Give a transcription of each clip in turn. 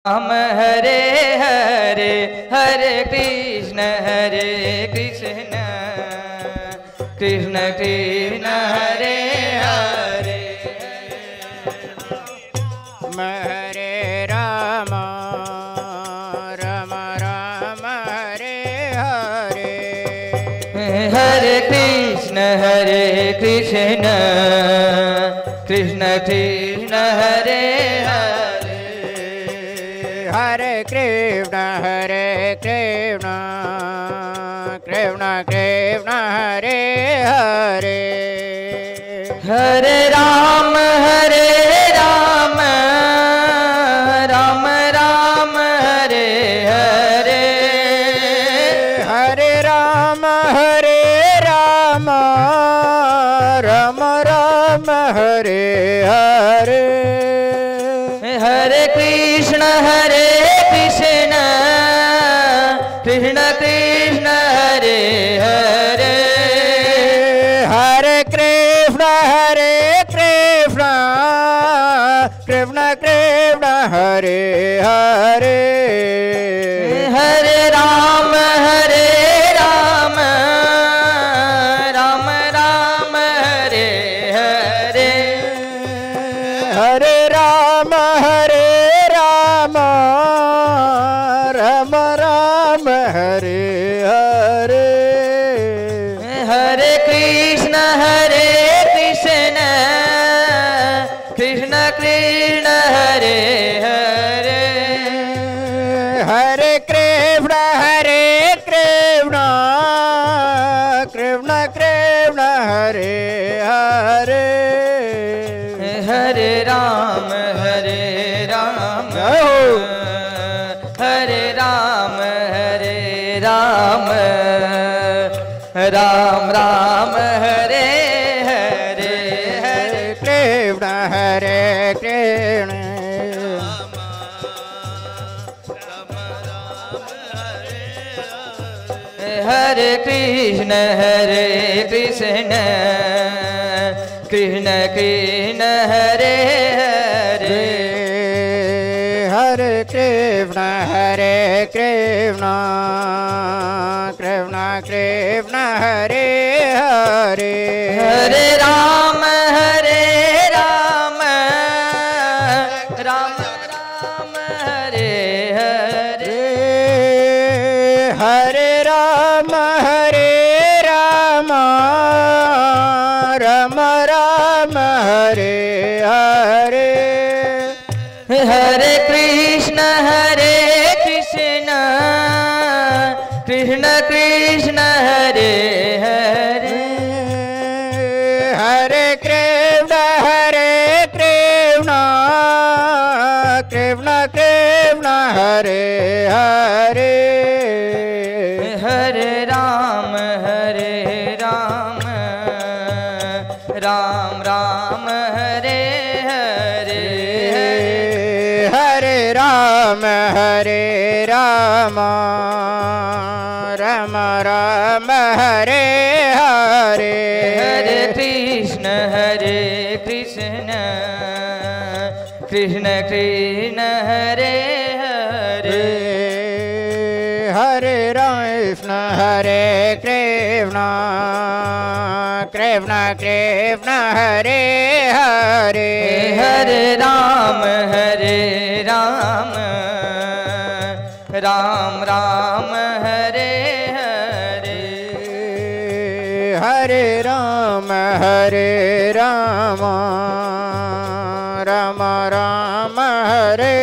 राम हरे हरे हरे कृष्ण कृष्ण कृष्ण हरे हरे हरे राम राम राम हरे हरे हरे कृष्ण कृष्ण कृष्ण हरे हरे हरे कृष्ण कृष्ण कृष्ण हरे हरे हरे राम राम राम हरे हरे हरे राम राम राम राम हरे हरे हरे कृष्ण कृष्ण कृष्ण कृष्ण हरे हरे हरे कृष्ण कृष्ण कृष्ण कृष्ण हरे हरे हरे राम राम राम राम हरे हरे हरे राम राम राम राम हरे हरे हरे कृष्ण कृष्ण कृष्ण कृष्ण हरे हरे हरे कृष्ण कृष्ण कृष्ण कृष्ण हरे हरे हरे राम हरे राम राम राम हरे हरे हरे कृष्ण कृष्ण हरे कृष्ण कृष्ण कृष्ण कृष्ण हरे हरे हरे कृष्ण कृष्ण कृष्ण कृष्ण हरे हरे हरे राम राम राम राम हरे हरे हरे राम राम राम राम हरे हरे हरे कृष्ण कृष्ण कृष्ण कृष्ण हरे हरे हरे कृष्ण कृष्ण कृष्ण कृष्ण हरे हरे हरे राम राम राम हरे हरे हरे राम राम राम राम हरे हरे हरे कृष्ण कृष्ण कृष्ण कृष्ण हरे हरे हरे कृष्ण कृष्ण कृष्ण कृष्ण हरे हरे हरे राम राम राम हरे हरे हरे राम राम राम हरे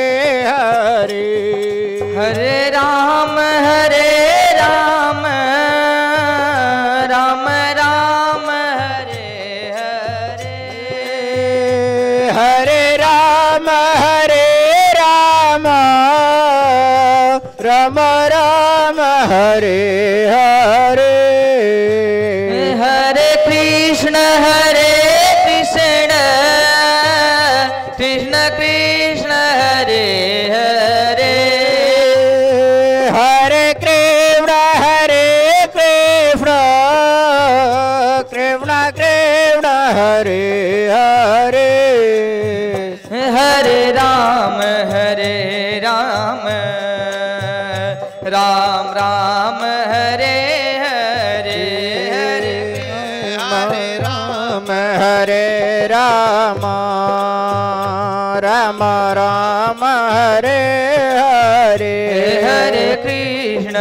हरे हरे राम राम राम राम हरे हरे हरे राम राम राम राम हरे हरे हरे कृष्ण कृष्ण कृष्ण कृष्ण हरे हरे हरे कृष्ण कृष्ण कृष्ण कृष्ण हरे हरे हरे राम राम राम हरे हरे हरे हरे राम हरे राम राम राम हरे हरे हरे कृष्ण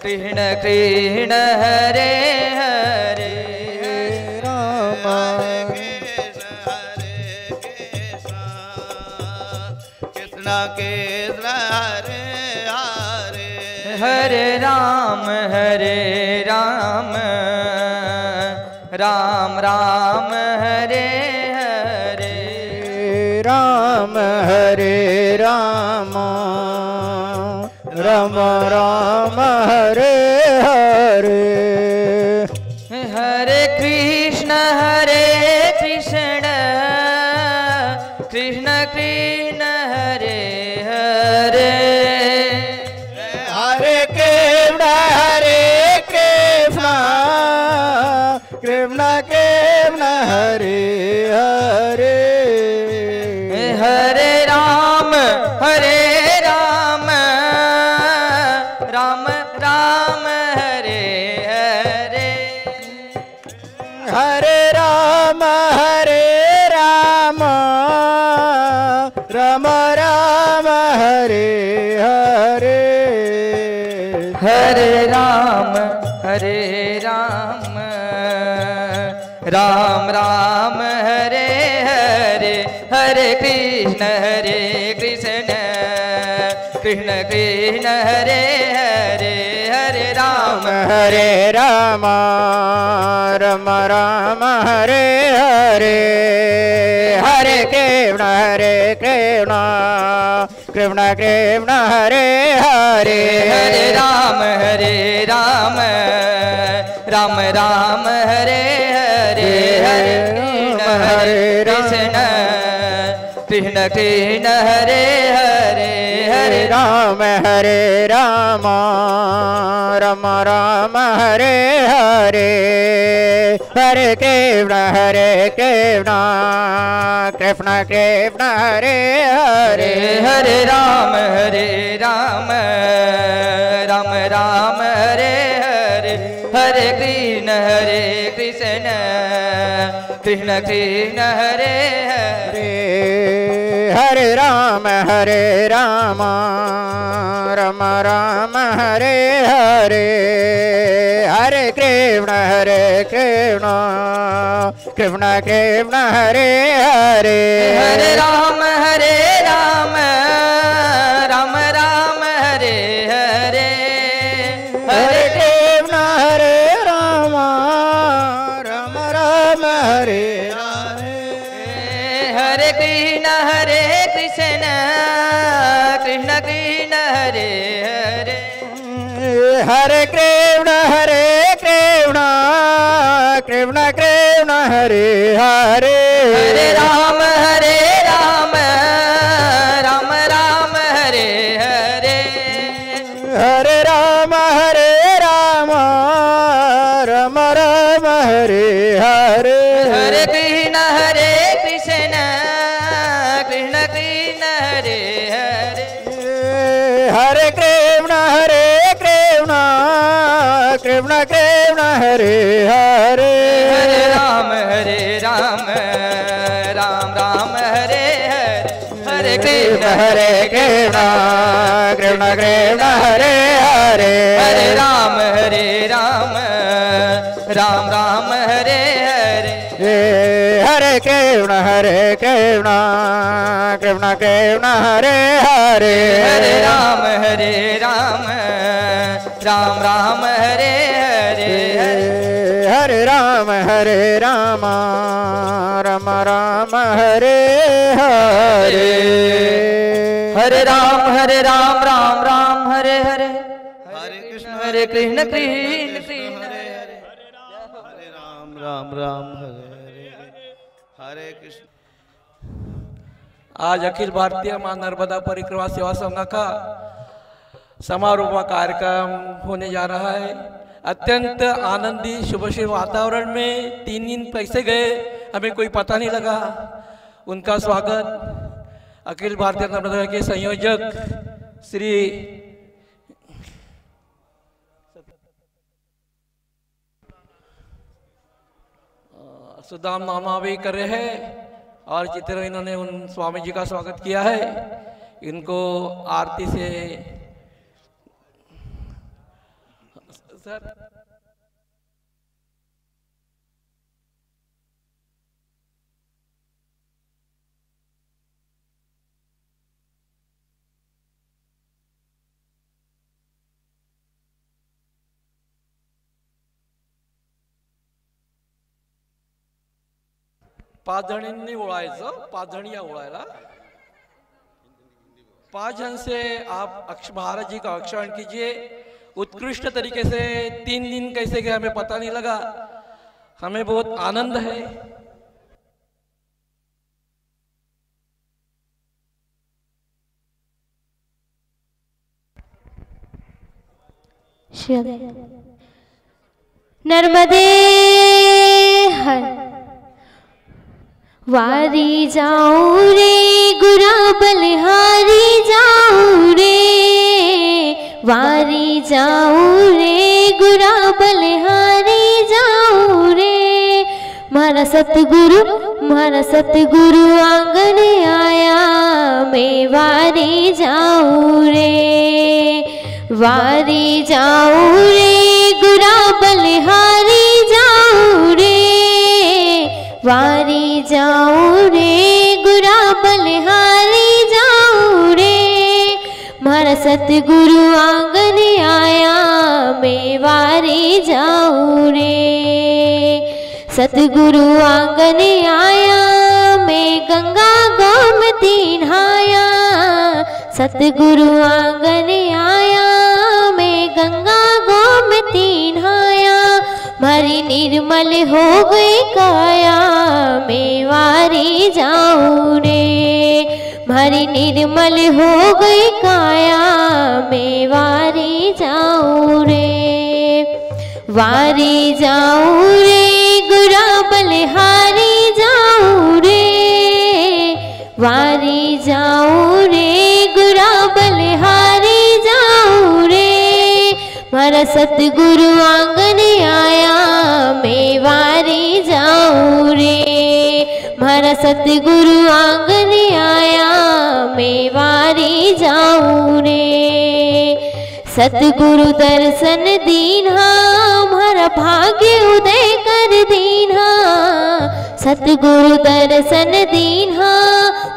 कृष्ण कृष्ण हरे हरे राम कृष्ण कृष्ण हरे हरे हरे राम राम राम हरे हरे राम हरे राम राम राम हरे हरे हरे कृष्ण कृष्ण कृष्ण हरे हरे हरे कृष्ण कृष्ण कृष्ण हरे हरे हरे राम राम राम हरे हरे हरे राम राम राम हरे हरे हरे राम राम राम हरे हरे हरे कृष्ण कृष्ण कृष्ण हरे हरे हरे राम राम राम राम हरे हरे हरे कृष्ण कृष्ण कृष्ण हरे हरे हरे राम राम राम हरे हरे हरे कृष्ण कृष्ण कृष्ण हरे हरे हरे राम राम राम राम हरे हरे हरे कृष्ण कृष्ण कृष्ण हरे हरे हरे राम राम राम हरे हरे हरे कृष्ण कृष्ण कृष्ण हरे हरे हरे राम राम राम हरे हरे हरे कृष्ण कृष्ण कृष्ण हरे हरे हरे राम राम राम हरे हरे हरे कृष्ण राम राम हरे हरे कृष्ण कृष्ण कृष्ण हरे हरे हरे कृष्ण कृष्ण कृष्ण हरे हरे हरे राम राम राम हरे हरे हरे राम राम राम हरे हरे हरे कृष्ण कृष्ण कृष्ण हरे हरे हरे कृष्ण कृष्ण कृष्ण हरे हरे हरे राम राम हरे हरे हरे कृष्ण कृष्ण कृष्ण हरे हरे हरे राम राम हरे हरे हरे कृष्ण कृष्ण कृष्ण हरे हरे हरे राम राम हरे हरे हरे राम राम राम हरे हरे हरे राम राम राम हरे हरे हरे कृष्ण कृष्ण हरे राम राम राम हरे हरे कृष्ण। आज अखिल भारतीय मां नर्मदा परिक्रमा सेवा संघ का समारोह कार्यक्रम होने जा रहा है। अत्यंत आनंदी शुभशील वातावरण में 3 दिन कैसे गए हमें कोई पता नहीं लगा। उनका स्वागत अखिल भारतीय नर्मदा के संयोजक श्री सुदाम नामा भी कर रहे हैं और चित्र इन्होंने उन स्वामी जी का स्वागत किया है। इनको आरती से सर पाच जणांनी ओळायचं, 5 जण या ओळायला। 5 जन से आप महाराज जी का अक्षरण कीजिए उत्कृष्ट तरीके से। 3 दिन कैसे गए हमें पता नहीं लगा, हमें बहुत आनंद है। नर्मदे हर वारी जाऊं रे गुरा बलिहारी जाऊं रे, वारी जाऊं रे गुरा बलिहारी जाऊं रे। मारा सतगुरु आंगन आया, मैं वारी जाऊं रे, वारी जाऊं रे गुरा बलिहारी जाऊं रे, वारी जाऊं रे गुरा बलिहारी जाऊं रे। मारा सतगुरु आंगन आया, मैं वारी जाऊं रे, सतगुरु आंगन आया, मैं गंगा गोमती नहाया, सतगुरु आंगन आया, मैं गंगा गोमती नहाया। मारी निर्मल हो गई काया, मैं वारी जाऊं रे, मारी निर्मल हो गई काया, मैं वारी जाऊं रे, वारी जाऊं रे गुरा बलिहारी जाऊं रे, वारी जाऊं रे गुरा बलिहारी जाऊं रे। मारा सतगुरु आंगन आया, मैं वारी जाऊं रे, मारा सतगुरु आंगन आया, मैं वारी जाऊं रे। सतगुरु दर्शन दीन्हा, मारा भाग्य उदय कर दीन्हा, सतगुरु दर्शन दीन्हा,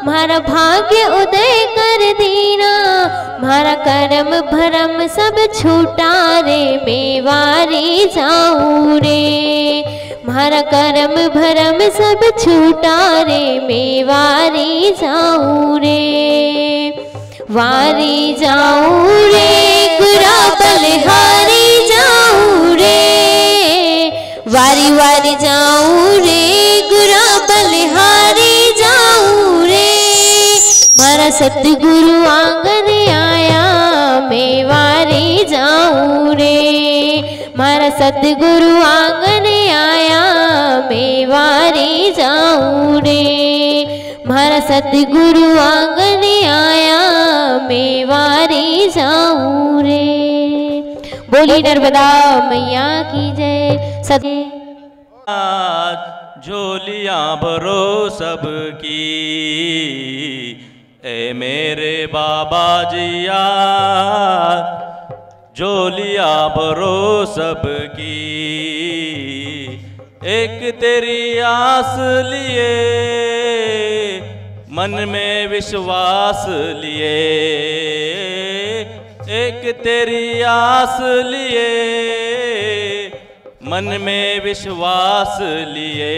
मारा भाग्य उदय कर दीना। मारा कर्म भरम सब छूटा रे, मैं वारी जाऊं रे, मारा कर्म भरम सब छूटा रे, मैं वारी जाऊं रे, वारी जाऊं रे गुरा बलिहारी जाऊं रे, वारी वारी जाऊं रे गुरा बलिहारी जाऊं रे। मारा सतगुरु आंगन आया, मैं वारी जाऊं रे, मारा सतगुरु आंगन आया, मैं वारी जाऊं रे, मारा सतगुरु आंगन आया, मैं वारी जाऊं रे। बोली नर्मदा मैया की जय। सत झोलियां भरो सबकी, ए मेरे बाबा जिया, झोलियां भरो सबकी, एक तेरी आस लिए, मन में विश्वास लिए, एक तेरी आस लिए, मन में विश्वास लिए,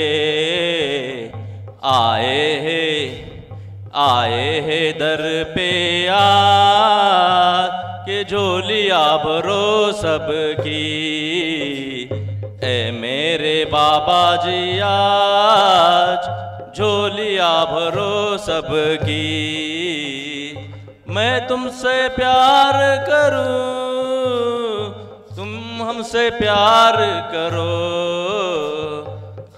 आए है दर पे के झोलियां भरो सबकी, ए मेरे बाबा जी आज झोलियां भरो सबकी। मैं तुमसे प्यार करूं, तुम हमसे प्यार करो,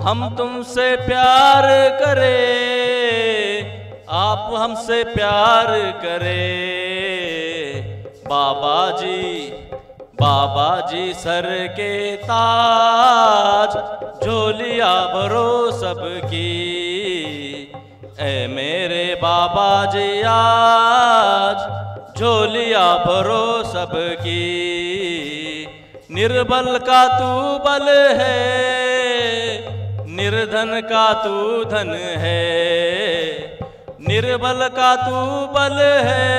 हम तुमसे प्यार करें, आप हमसे प्यार करे। बाबा जी सर के ताज, झोलिया भरो सबकी। ऐ मेरे बाबा जी आज झोलिया भरो सबकी। निर्बल का तू बल है, निर्धन का तू धन है। निर्बल का तू बल है,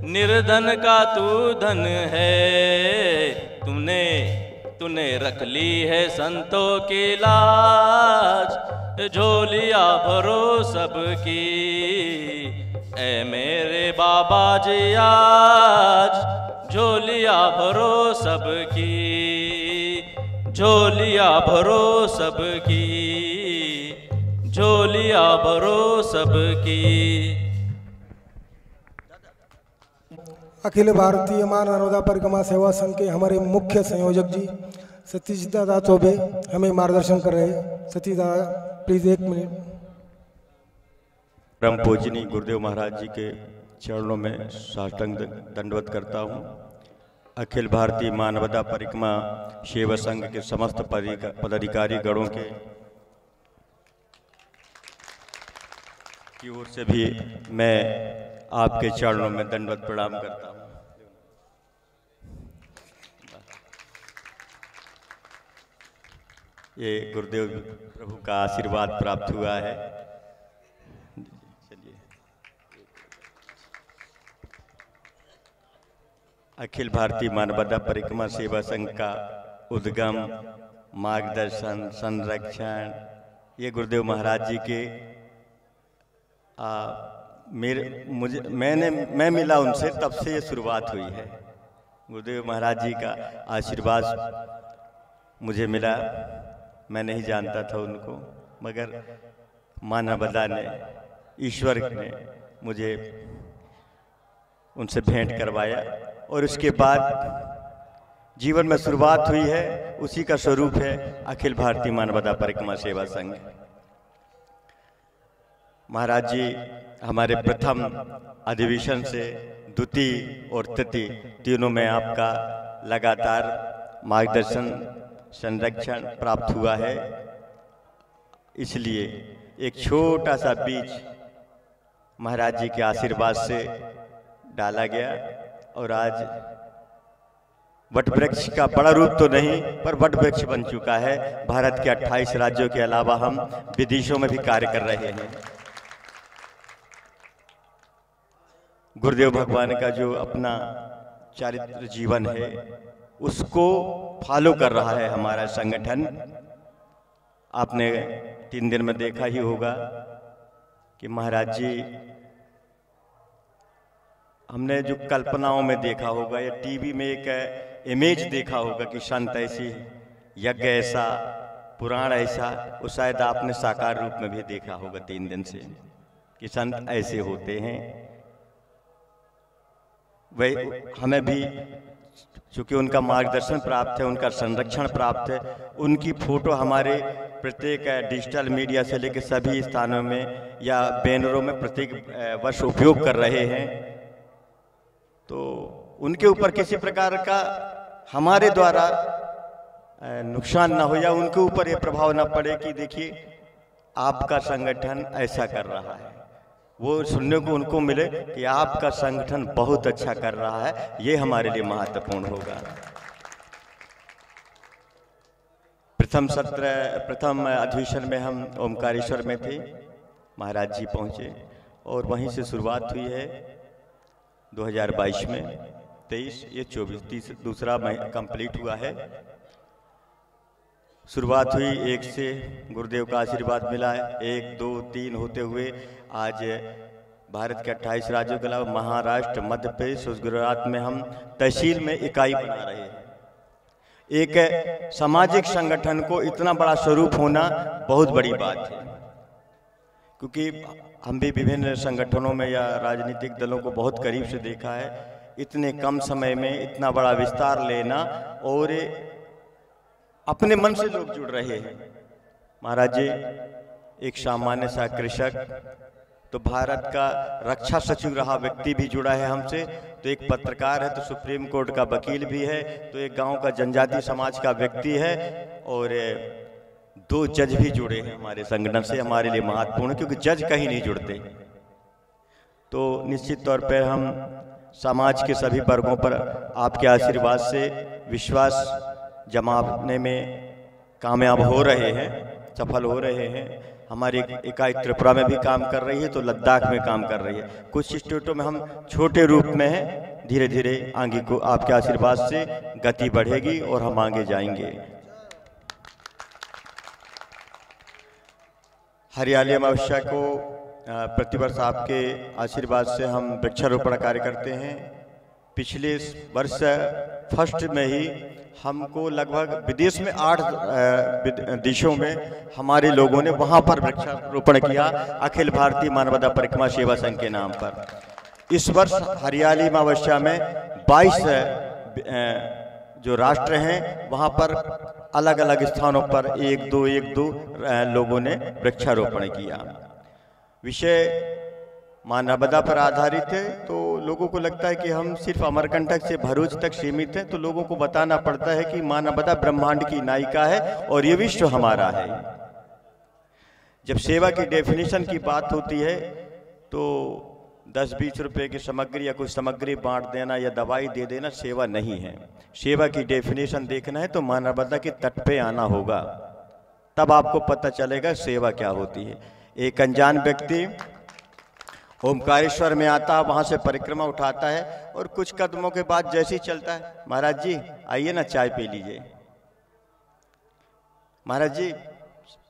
निर्धन का तू धन है। तूने रख ली है संतों की लाज, झोलिया भरो सबकी। ऐ मेरे बाबा जी आज झोलिया भरो सबकी। झोलिया भरो सबकी, झोलिया भरो सबकी। अखिल भारतीय मां नर्मदा परिक्रमा सेवा संघ के हमारे मुख्य संयोजक जी सतीश दादा चौबे हमें मार्गदर्शन कर रहे हैं। सतीश दादा प्लीज 1 मिनट। परम पूजनीय गुरुदेव महाराज जी के चरणों में साष्टांग दंडवत करता हूँ। अखिल भारतीय मां नर्मदा परिक्रमा सेवा संघ के समस्त पदाधिकारी गणों की ओर से भी मैं आपके चरणों में दंडवत प्रणाम करता हूँ। ये गुरुदेव प्रभु का आशीर्वाद प्राप्त हुआ है। चलिए, अखिल भारतीय मां नर्मदा परिक्रमा सेवा संघ का उद्गम, मार्गदर्शन, संरक्षण ये गुरुदेव महाराज जी के मैं मिला उनसे, तब से ये शुरुआत हुई है। गुरुदेव महाराज जी का आशीर्वाद मुझे मिला। मैं नहीं जानता था उनको, मगर मां नर्मदा ने, ईश्वर ने मुझे उनसे भेंट करवाया और उसके बाद जीवन में शुरुआत हुई है। उसी का स्वरूप है अखिल भारतीय मां नर्मदा परिक्रमा सेवा संघ। महाराज जी हमारे प्रथम अधिवेशन से द्वितीय और तृतीय तीनों में आपका लगातार मार्गदर्शन, संरक्षण प्राप्त हुआ है। इसलिए एक छोटा सा बीज महाराज जी के आशीर्वाद से डाला गया और आज वट वृक्ष का बड़ा रूप तो नहीं, पर वट वृक्ष बन चुका है। भारत के 28 राज्यों के अलावा हम विदेशों में भी कार्य कर रहे हैं। गुरुदेव भगवान का जो अपना चारित्र जीवन है उसको फॉलो कर रहा है हमारा संगठन। आपने 3 दिन में देखा ही होगा कि महाराज जी, हमने जो कल्पनाओं में देखा होगा या टीवी में एक इमेज देखा होगा कि संत ऐसी, यज्ञ ऐसा, पुराण ऐसा, वो शायद आपने साकार रूप में भी देखा होगा 3 दिन से कि संत ऐसे होते हैं। वही हमें भी चूँकि उनका मार्गदर्शन प्राप्त है, उनका संरक्षण प्राप्त है, उनकी फोटो हमारे प्रत्येक डिजिटल मीडिया से लेकर सभी स्थानों में या बैनरों में प्रत्येक वर्ष उपयोग कर रहे हैं। तो उनके ऊपर किसी प्रकार का हमारे द्वारा नुकसान ना हो या उनके ऊपर ये प्रभाव ना पड़े कि देखिए आपका संगठन ऐसा कर रहा है, वो सुनने को उनको मिले कि आपका संगठन बहुत अच्छा कर रहा है। ये हमारे लिए महत्वपूर्ण होगा। प्रथम अधिवेशन में हम ओमकारेश्वर में थे, महाराज जी पहुँचे और वहीं से शुरुआत हुई है 2022 में। 23 ये 24 दूसरा कंप्लीट हुआ है। शुरुआत हुई 1 से, गुरुदेव का आशीर्वाद मिला है, 1, 2, 3 होते हुए आज भारत के 28 राज्यों के अलावा महाराष्ट्र, मध्य प्रदेश, गुजरात में हम तहसील में इकाई बना रहे हैं। एक सामाजिक संगठन को इतना बड़ा स्वरूप होना बहुत बड़ी बात है, क्योंकि हम भी विभिन्न संगठनों में या राजनीतिक दलों को बहुत करीब से देखा है। इतने कम समय में इतना बड़ा विस्तार लेना और अपने मन से लोग जुड़ रहे हैं। महाराज जी एक सामान्य सा कृषक तो भारत का रक्षा सचिव रहा व्यक्ति भी जुड़ा है हमसे, तो एक पत्रकार है, तो सुप्रीम कोर्ट का वकील भी है, तो एक गांव का जनजाति समाज का व्यक्ति है, और 2 जज भी जुड़े हैं हमारे संगठन से। हमारे लिए महत्वपूर्ण है, क्योंकि जज कहीं नहीं जुड़ते। तो निश्चित तौर पर हम समाज के सभी वर्गों पर आपके आशीर्वाद से विश्वास जमाने में कामयाब हो रहे हैं, सफल हो रहे हैं। हमारी इकाई त्रिपुरा में भी काम कर रही है, तो लद्दाख में काम कर रही है। कुछ स्टेटों में हम छोटे रूप में हैं, धीरे धीरे आगे को आपके आशीर्वाद से गति बढ़ेगी और हम आगे जाएंगे। हरियाली अमावस्या को प्रतिवर्ष आपके आशीर्वाद से हम वृक्षारोपण कार्य करते हैं। पिछले वर्ष फर्स्ट में ही हमको लगभग विदेश में 8 देशों में हमारे लोगों ने वहाँ पर वृक्षारोपण किया, अखिल भारतीय मानवता परिक्रमा सेवा संघ के नाम पर। इस वर्ष हरियाली अमावस्या में 22 जो राष्ट्र हैं वहाँ पर अलग अलग स्थानों पर 1-2 लोगों ने वृक्षारोपण किया। विषय मानवता पर आधारित है, तो लोगों को लगता है कि हम सिर्फ अमरकंटक से भरूच तक सीमित हैं, तो लोगों को बताना पड़ता है कि मानवता ब्रह्मांड की नायिका है और ये विश्व हमारा है। जब सेवा की डेफिनेशन की बात होती है तो 10-20 रुपए की सामग्री या कोई सामग्री बांट देना या दवाई दे देना सेवा नहीं है। सेवा की डेफिनेशन देखना है तो मानवता के तट पे आना होगा, तब आपको पता चलेगा सेवा क्या होती है। एक अनजान व्यक्ति ओमकारेश्वर में आता, वहाँ से परिक्रमा उठाता है और कुछ कदमों के बाद जैसे ही चलता है, महाराज जी आइए ना चाय पी लीजिए, महाराज जी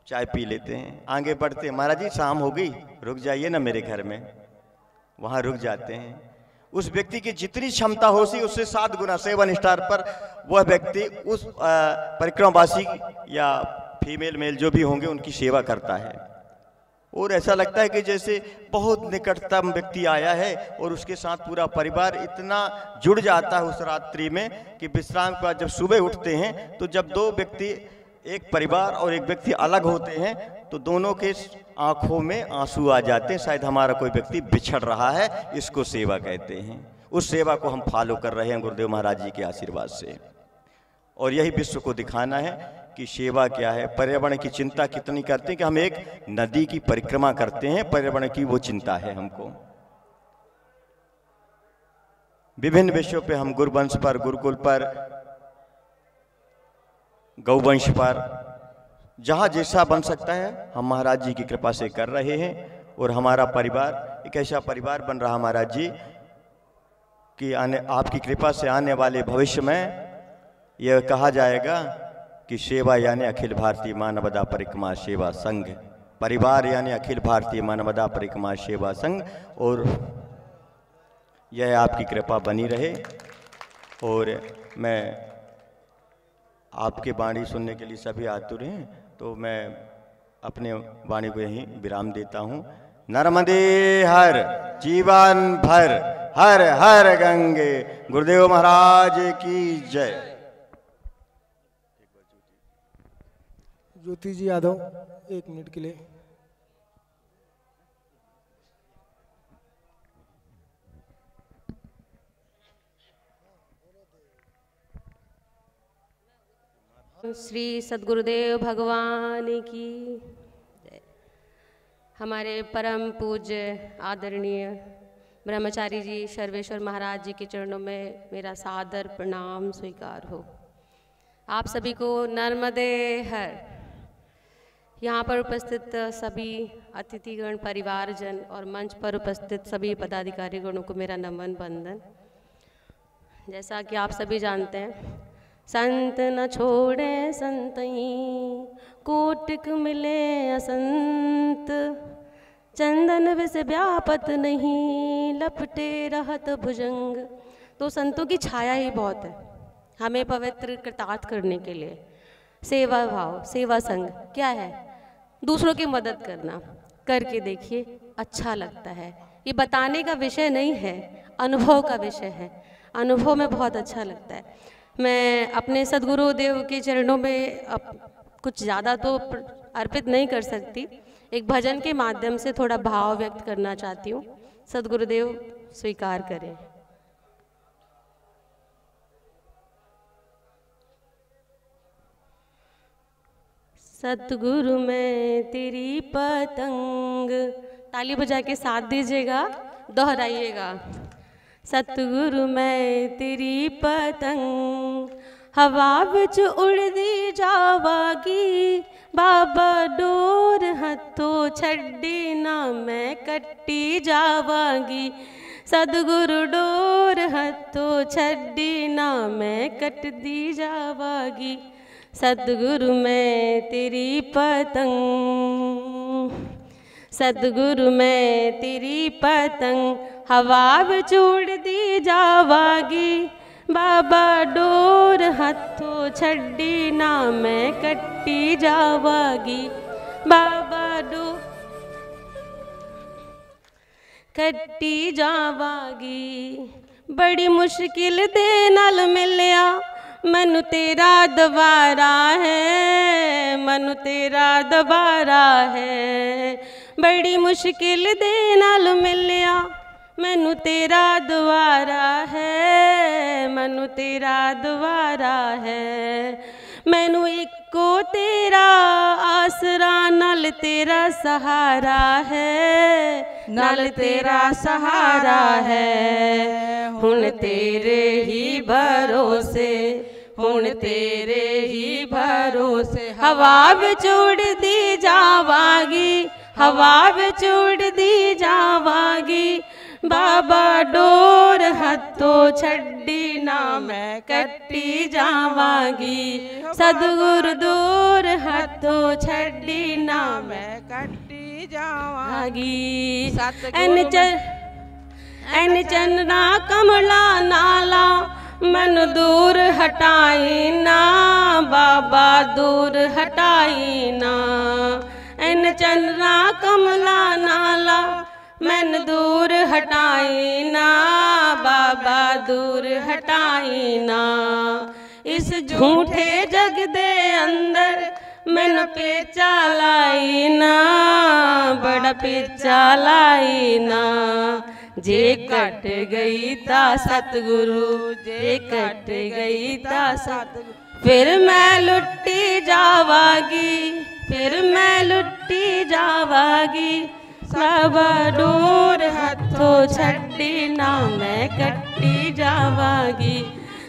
चाय पी लेते हैं। आगे बढ़ते हैं, महाराज जी शाम हो गई, रुक जाइए ना मेरे घर में, वहाँ रुक जाते हैं। उस व्यक्ति की जितनी क्षमता हो सी उससे 7 गुना 7 स्टार पर वह व्यक्ति उस परिक्रमावासी या फीमेल मेल जो भी होंगे उनकी सेवा करता है, और ऐसा लगता है कि जैसे बहुत निकटतम व्यक्ति आया है और उसके साथ पूरा परिवार इतना जुड़ जाता है उस रात्रि में कि विश्राम के बाद जब सुबह उठते हैं तो जब 2 व्यक्ति, एक परिवार और एक व्यक्ति अलग होते हैं तो दोनों के आंखों में आंसू आ जाते हैं, शायद हमारा कोई व्यक्ति बिछड़ रहा है। इसको सेवा कहते हैं। उस सेवा को हम फॉलो कर रहे हैं गुरुदेव महाराज जी के आशीर्वाद से, और यही विश्व को दिखाना है कि सेवा क्या है। पर्यावरण की चिंता कितनी करते हैं कि हम एक नदी की परिक्रमा करते हैं, पर्यावरण की वो चिंता है हमको। विभिन्न विषयों पे हम गुरुवंश पर, गुरुकुल पर, गौवंश पर, जहाँ जैसा बन सकता है हम महाराज जी की कृपा से कर रहे हैं। और हमारा परिवार एक ऐसा परिवार बन रहा महाराज जी कि आपकी कृपा से आने वाले भविष्य में यह कहा जाएगा कि सेवा यानी अखिल भारतीय मानवता परिक्रमा सेवा संघ, परिवार यानी अखिल भारतीय मानवता परिक्रमा सेवा संघ। और यह आपकी कृपा बनी रहे। और मैं आपके वाणी सुनने के लिए सभी आतुर हैं, तो मैं अपने वाणी को यहीं विराम देता हूँ। नर्मदे हर जीवन भर, हर हर गंगे। गुरुदेव महाराज की जय। ज्योति जी यादव 1 मिनट के लिए। श्री सद्गुरुदेव भगवान की जय। हमारे परम पूज्य आदरणीय ब्रह्मचारी जी सर्वेश्वर महाराज जी के चरणों में मेरा सादर प्रणाम स्वीकार हो। आप सभी को नर्मदे हर। यहाँ पर उपस्थित सभी अतिथिगण, परिवारजन और मंच पर उपस्थित सभी पदाधिकारी गणों को मेरा नमन वंदन। जैसा कि आप सभी जानते हैं, संत न छोड़े संतई, कोटिक मिले असंत, चंदन विष व्यापत नहीं, लपटे रहत भुजंग। तो संतों की छाया ही बहुत है हमें पवित्र कृतार्थ करने के लिए। सेवा भाव, सेवा संग क्या है? दूसरों की मदद करना। करके देखिए, अच्छा लगता है। ये बताने का विषय नहीं है, अनुभव का विषय है। अनुभव में बहुत अच्छा लगता है। मैं अपने सद्गुरुदेव के चरणों में कुछ ज़्यादा तो अर्पित नहीं कर सकती, एक भजन के माध्यम से थोड़ा भाव व्यक्त करना चाहती हूँ। सद्गुरुदेव स्वीकार करें। सतगुरु मैं तेरी पतंग, ताली बजा के साथ दीजिएगा, दोहराइएगा। सतगुरु मैं तेरी पतंग, हवा विच उड़दी जावागी, बाबा डोर हथों छड्डी ना मैं कट्टी जावागी। सतगुरु डोर हथों छड्डी ना मैं कटदी जावागी। सतगुरु मैं तेरी पतंग, सतगुरु मैं तेरी पतंग, हवा विच उड़दी जावागी, बाबा डोर हथों छड्डी ना मैं कट्टी जावागी। बाबा डोर कट्टी जावागी। बड़ी मुश्किल दे नाल मिलिया मनु तेरा दवारा है, मनु तेरा दवारा है। बड़ी मुश्किल दे नाल मिलिया मैनू तेरा दवारा है, मनु तेरा दवारा है। मैनू इको तेरा आसरा, नाल तेरा सहारा है, नाल तेरा सहारा है। हुण तेरे ही भरोसे, हुण तेरे ही भरोसे, हवा विच उड़दी जावागी, हवा विच उड़दी जावागी। बाबा डोर हथों छड्डी ना मैं कट्टी जावागी। सतगुरु डोर हथों छड्डी ना मैं कट्टी जावागी। एन चन्ना कमला नाला मन दूर हटाई ना, बाबा दूर हटाई ना। एन चन्ना कमला नाला मन दूर हटाई ना, बाबा दूर हटाई ना। इस झूठे जग दे अंदर मैनू पेचा लाई ना, बड़ा पेचा लाई ना। जे कट गई ता सतगुरु, जे कट गई ता सतगुरु, फिर मैं लुट्टी जावागी, फिर मैं लुट्टी जावागी। बाबा डोर हथों छड्डी ना मैं कट्टी जावागी।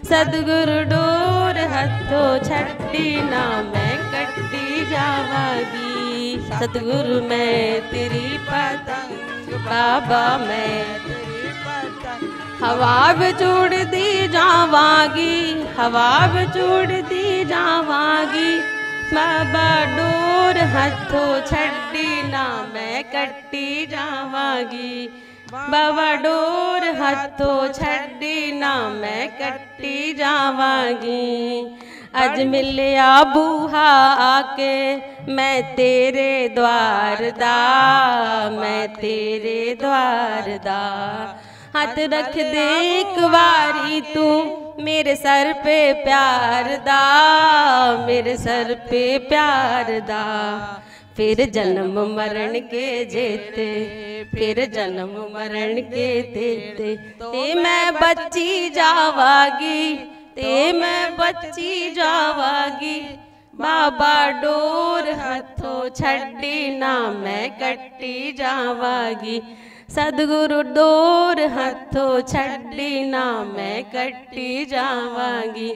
सतगुरु डोर हथों छड्डी ना मैं कट्टी जावागी। सतगुरु मैं तेरी पतंग, बाबा मैं तेरी पतंग, हवा विच उड़दी जावागी, हवा विच उड़दी जावागी। बाबा डोर हथों छड्डी ना मैं कट्टी जावागी। बाबा डोर हथों छड्डी ना मैं कट्टी जावागी। अज मिलिया बूहा आके मैं तेरे द्वार दा, मैं तेरे द्वार दा। हाथ रख दे एक बारी तू मेरे सर पे प्यार दा, मेरे सर पे प्यार दा। फिर जन्म मरण के जेते, फिर जन्म मरण के देते, ते मैं बच्ची जावागी, ते मैं बच्ची जावागी। बाबा डोर हथों छड्डी ना मैं कट्टी जावागी। सतगुरु डोर हथों छड्डी ना मैं कट्टी जावागी।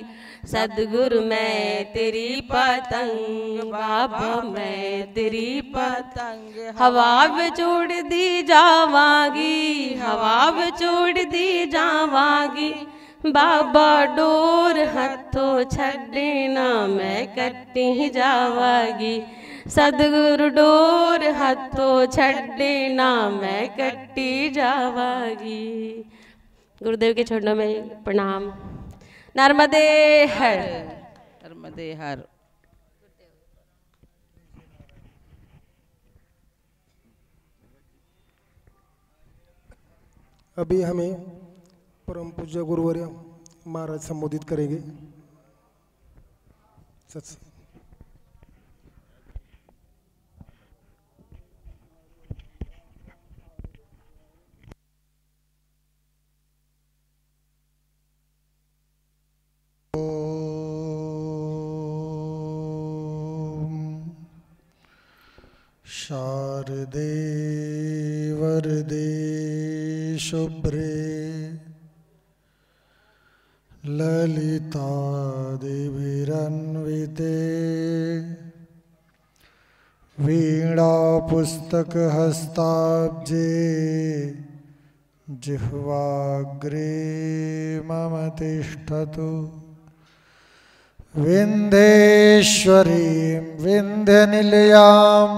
सतगुरु मैं तेरी पतंग, बाबा मैं तेरी पतंग, हवा विच उड़दी जावागी, हवा विच उड़दी जावागी। बाबा डोर हथों छड्डी ना मैं कट्टी जावागी। सतगुरु डोर हथों छड्डी ना मैं कट्टी जावागी। गुरुदेव के चरणों में प्रणाम। नर्मदे हर, नर्मदे हर। अभी हमें परम पूज्य गुरुवर्य महाराज संबोधित करेंगे। सत्संग। शारदे वरदे शुभ्रे ललितादिभिरन्विते वीणापुस्तकहस्ताब्जे जिह्वाग्रे मम तिष्ठतु विन्ध्येश्वरीं विन्ध्यनिलयां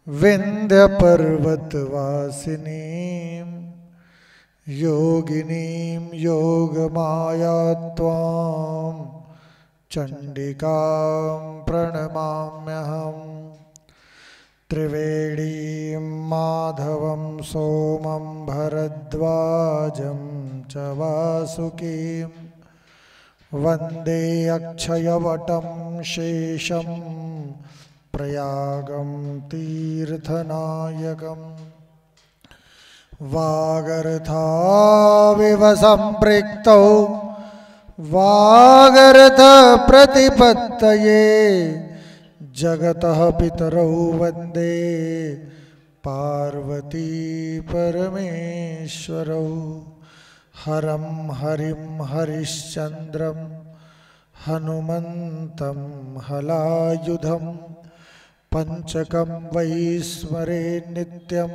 विन्ध्यपर्वतवासिनीं योगिनीं योगमाया त्वां चण्डिकां प्रणमाम्यहम् त्रिवेणीं माधवं सोमं भरद्वाजं च वासुकीं वन्दे अक्षयवटं शेषं प्रयागं तीर्थनायकम् वागर्थाविव सम्पृक्तौ वागर्थप्रतिपत्तये जगतः पितरौ वन्दे पार्वती परमेश्वरौ हरं हरिं हरिश्चन्द्रं हनुमन्तं हलायुधं पंचकं वै स्मरे नित्यं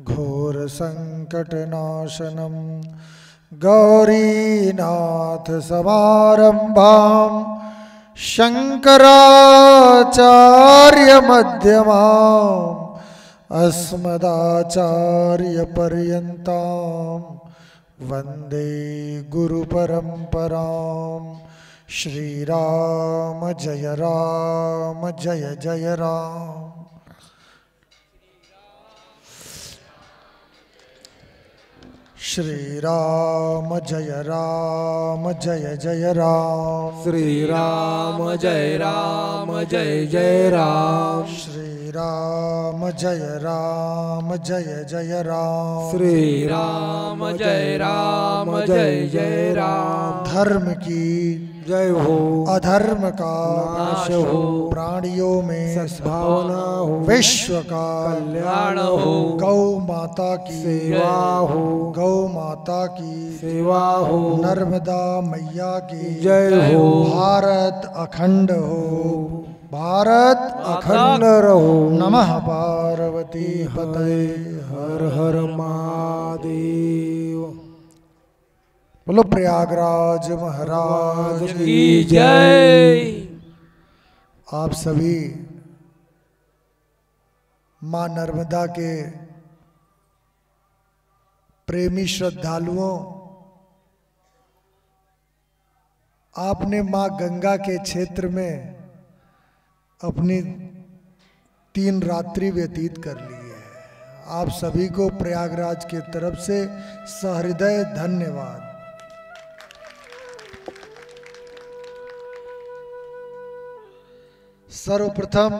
घोरसङ्कटनाशनं गौरीनाथसमारम्भां शङ्कराचार्यमध्यमाम् अस्मदाचार्यपर्यन्तां वन्दे गुरुपरम्परां श्रीराम जय जय राम। श्रीराम जय जय राम। श्रीराम जय जय राम। श्रीराम जय जय राम। श्रीराम जय जय राम। धर्म की जय हो, अधर्म का नाश हो, प्राणियों में सद्भावना हो, विश्व का कल्याण हो, गौ माता की सेवा हो, गौ माता की सेवा हो, नर्मदा मैया की जय हो, भारत अखंड हो, भारत अखंड रहो। नमः पार्वती पतये हर हर महादेव। बोलो प्रयागराज महाराज की जय। आप सभी मां नर्मदा के प्रेमी श्रद्धालुओं, आपने मां गंगा के क्षेत्र में अपनी 3 रात्रि व्यतीत कर ली है। आप सभी को प्रयागराज की तरफ से सहृदय धन्यवाद। सर्वप्रथम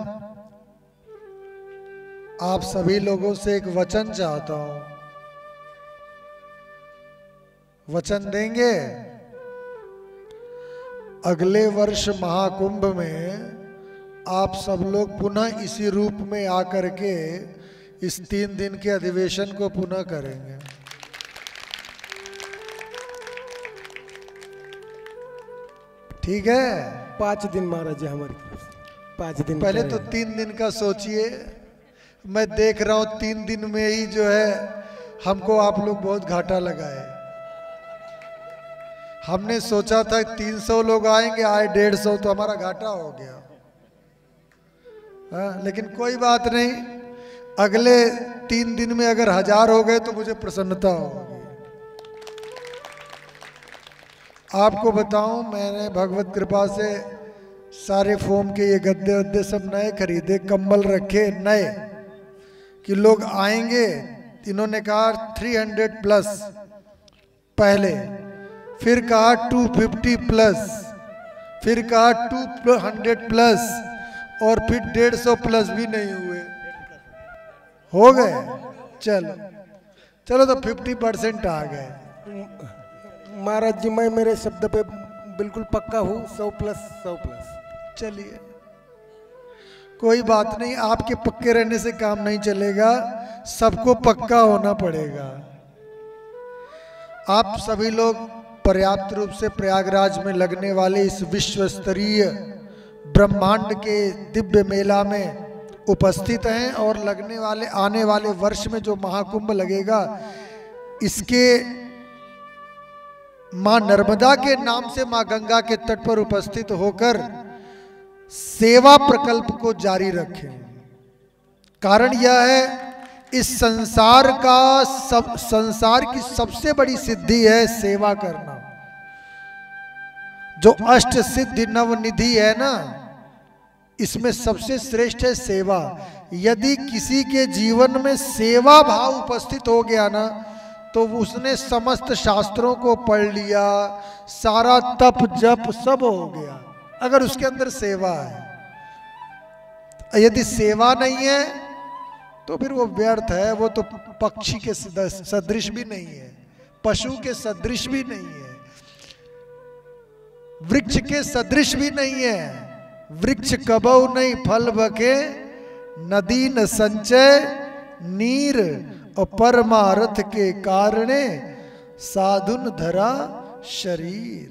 आप सभी लोगों से एक वचन चाहता हूं। वचन देंगे? अगले वर्ष महाकुंभ में आप सब लोग पुनः इसी रूप में आकर के इस 3 दिन के अधिवेशन को पुनः करेंगे। ठीक है? 5 दिन महाराज जी हमारी तरफ से 5 दिन। पहले तो 3 दिन का सोचिए। मैं देख रहा हूं 3 दिन में ही जो है हमको आप लोग बहुत घाटा लगाए। हमने सोचा था 300 लोग आएंगे, आए 150, तो हमारा घाटा हो गया। लेकिन कोई बात नहीं, अगले 3 दिन में अगर 1000 हो गए तो मुझे प्रसन्नता होगी। आपको बताऊं, मैंने भगवत कृपा से सारे फोम के ये गद्दे वद्दे सब नए खरीदे, कंबल रखे नए, कि लोग आएंगे। इन्होंने कहा 300 प्लस पहले, फिर कहा 250 प्लस, फिर कहा 200 प्लस, और फिर 150 प्लस भी नहीं हुए, हो गए। चलो तो 50% आ गए। महाराज जी मैं मेरे शब्द पे बिल्कुल पक्का हूँ। 100 प्लस 100 प्लस। चलिए, कोई बात नहीं, आपके पक्के रहने से काम नहीं चलेगा, सबको पक्का होना पड़ेगा। आप सभी लोग पर्याप्त रूप से प्रयागराज में लगने वाले इस विश्व स्तरीय ब्रह्मांड के दिव्य मेला में उपस्थित हैं और लगने वाले आने वाले वर्ष में जो महाकुंभ लगेगा, इसके मां नर्मदा के नाम से मां गंगा के तट पर उपस्थित होकर सेवा प्रकल्प को जारी रखें। कारण यह है, इस संसार की सबसे बड़ी सिद्धि है सेवा करना। जो अष्ट सिद्धि नवनिधि है ना, इसमें सबसे श्रेष्ठ है सेवा। यदि किसी के जीवन में सेवा भाव उपस्थित हो गया ना, तो उसने समस्त शास्त्रों को पढ़ लिया, सारा तप जप सब हो गया, अगर उसके अंदर सेवा है। यदि सेवा नहीं है तो फिर वो व्यर्थ है, वो तो पक्षी के सदृश भी नहीं है, पशु के सदृश भी नहीं है, वृक्ष के सदृश भी नहीं है। वृक्ष कबहु नहीं फल बके, नदी न संचय नीर, और परमार्थ के कारणे साधुन धरा शरीर।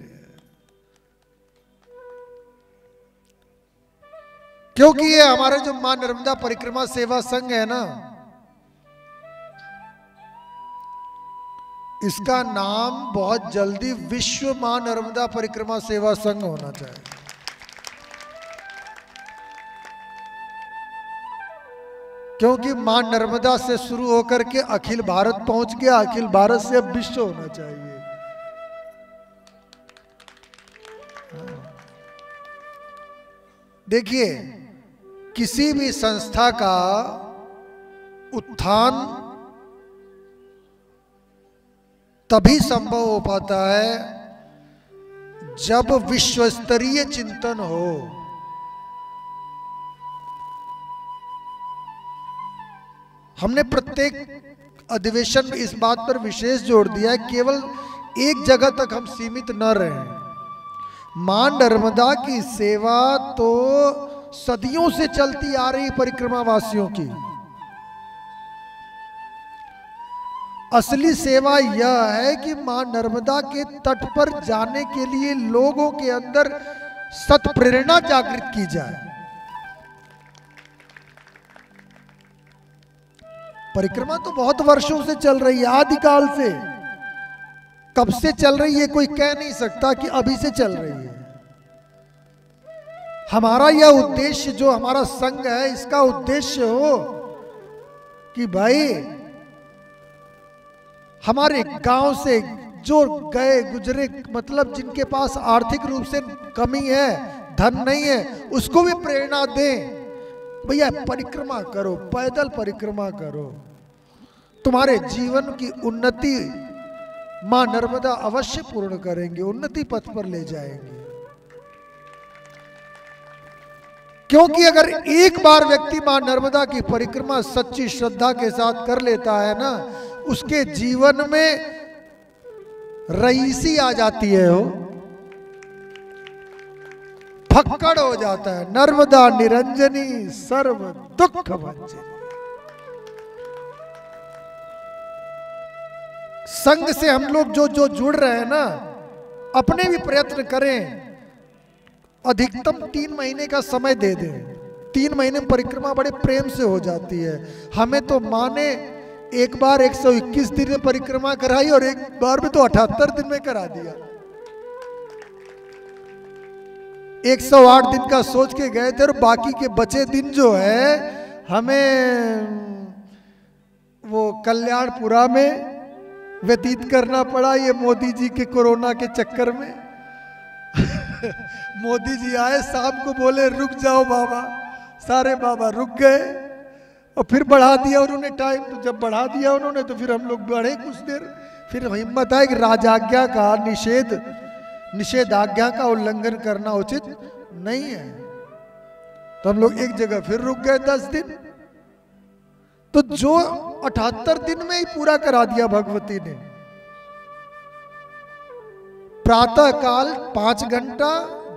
क्योंकि ये हमारे जो मां नर्मदा परिक्रमा सेवा संघ है ना, इसका नाम बहुत जल्दी विश्व मां नर्मदा परिक्रमा सेवा संघ होना चाहिए। क्योंकि मां नर्मदा से शुरू होकर के अखिल भारत पहुंच गया, अखिल भारत से अब विश्व होना चाहिए। देखिए, किसी भी संस्था का उत्थान तभी संभव हो पाता है जब विश्व स्तरीय चिंतन हो। हमने प्रत्येक अधिवेशन में इस बात पर विशेष जोर दिया है, केवल एक जगह तक हम सीमित न रहें। मां नर्मदा की सेवा तो सदियों से चलती आ रही परिक्रमा वासियों की। असली सेवा यह है कि मां नर्मदा के तट पर जाने के लिए लोगों के अंदर सत प्रेरणा जागृत की जाए। परिक्रमा तो बहुत वर्षों से चल रही है, आदिकाल से। कब से चल रही है कोई कह नहीं सकता कि अभी से चल रही है। हमारा यह उद्देश्य, जो हमारा संघ है, इसका उद्देश्य हो कि भाई हमारे गांव से जो गए गुजरे, मतलब जिनके पास आर्थिक रूप से कमी है, धन नहीं है, उसको भी प्रेरणा दें। भैया परिक्रमा करो, पैदल परिक्रमा करो, तुम्हारे जीवन की उन्नति मां नर्मदा अवश्य पूर्ण करेंगे, उन्नति पथ पर ले जाएंगे। क्योंकि अगर एक बार व्यक्ति मां नर्मदा की परिक्रमा सच्ची श्रद्धा के साथ कर लेता है ना, उसके जीवन में रईसी आ जाती है, हो फक्कड़ हो जाता है। नर्मदा निरंजनी सर्व दुख भंजनी। संघ से हम लोग जो जुड़ रहे हैं ना, अपने भी प्रयत्न करें, अधिकतम 3 महीने का समय दे दें। 3 महीने में परिक्रमा बड़े प्रेम से हो जाती है। हमें तो माने एक बार 121 दिन में परिक्रमा कराई और एक बार में तो 78 दिन में करा दिया। 108 दिन का सोच के गए थे और बाकी के बचे दिन जो है हमें वो कल्याणपुरा में व्यतीत करना पड़ा, ये मोदी जी के कोरोना के चक्कर में। मोदी जी आए, शाम को बोले रुक जाओ बाबा, सारे बाबा रुक गए और फिर बढ़ा दिया उन्होंने टाइम। तो जब बढ़ा दिया उन्होंने तो फिर हम लोग बढ़े कुछ देर। फिर हिम्मत है कि राजाज्ञा का निषेधाज्ञा का उल्लंघन करना उचित नहीं है, तो हम लोग एक जगह फिर रुक गए 10 दिन। तो जो 78 दिन में ही पूरा करा दिया भगवती ने। प्रातः काल 5 घंटा,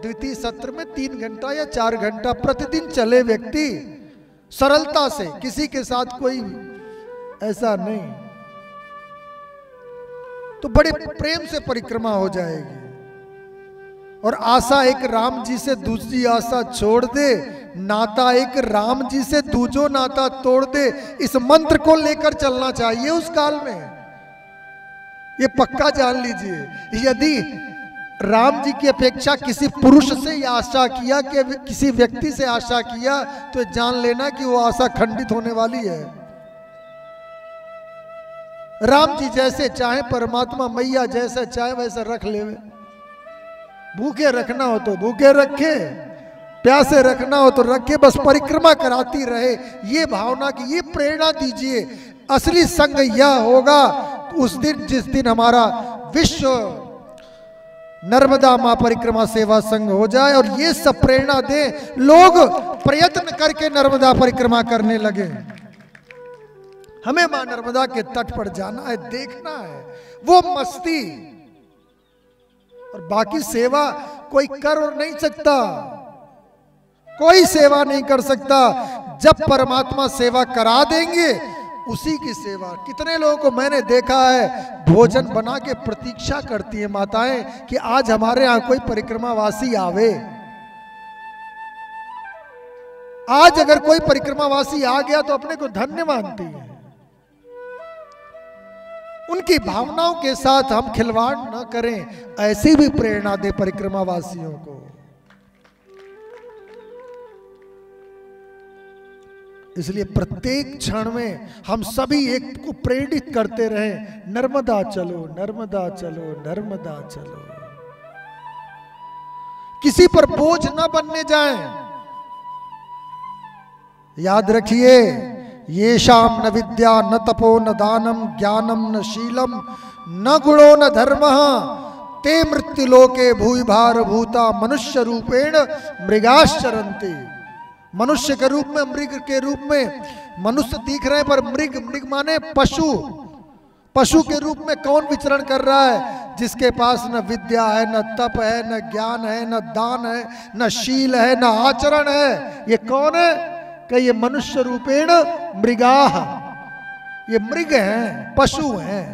द्वितीय सत्र में 3 घंटा या 4 घंटा प्रतिदिन चले व्यक्ति सरलता से, किसी के साथ कोई ऐसा नहीं, तो बड़े प्रेम से परिक्रमा हो जाएगी। और आशा एक राम जी से दूसरी आशा छोड़ दे, नाता एक राम जी से दूजो नाता तोड़ दे, इस मंत्र को लेकर चलना चाहिए उस काल में। ये पक्का जान लीजिए, यदि राम जी की अपेक्षा किसी पुरुष से ये आशा किया कि किसी व्यक्ति से आशा किया, तो जान लेना कि वो आशा खंडित होने वाली है। राम जी जैसे चाहे, परमात्मा मैया जैसा चाहे वैसा रख ले। भूखे रखना हो तो भूखे रखे, प्यासे रखना हो तो रखे, बस परिक्रमा कराती रहे, ये भावना की ये प्रेरणा दीजिए। असली संग यह होगा उस दिन जिस दिन हमारा विश्व नर्मदा मां परिक्रमा सेवा संघ हो जाए, और ये सब प्रेरणा दे, लोग प्रयत्न करके नर्मदा परिक्रमा करने लगे। हमें मां नर्मदा के तट पर जाना है, देखना है वो मस्ती, और बाकी सेवा कोई कर और नहीं सकता, कोई सेवा नहीं कर सकता। जब परमात्मा सेवा करा देंगे उसी की सेवा। कितने लोगों को मैंने देखा है भोजन बना के प्रतीक्षा करती है माताएं कि आज हमारे यहां कोई परिक्रमावासी आवे। आज अगर कोई परिक्रमावासी आ गया तो अपने को धन्य मानती है। उनकी भावनाओं के साथ हम खिलवाड़ न करें, ऐसी भी प्रेरणा दे परिक्रमावासियों को। इसलिए प्रत्येक क्षण में हम सभी एक को प्रेरित करते रहें, नर्मदा चलो, नर्मदा चलो, नर्मदा चलो। किसी पर बोझ न बनने जाएं। याद रखिए, ये शाम न विद्या न तपो न दानम ज्ञानम न शीलम न गुणो न धर्मः ते मृत्युलोके भूय भार भूता मनुष्य रूपेण मृगाश्चरन्ति। मनुष्य के रूप में, मृग के रूप में मनुष्य दिख रहे हैं, पर मृग, मृग माने पशु, पशु के रूप में कौन विचरण कर रहा है? जिसके पास न विद्या है, न तप है, न ज्ञान है, न दान है, न शील है, न आचरण है। ये कौन है? कि ये मनुष्य रूपेण मृगाः, ये मृग हैं, पशु हैं।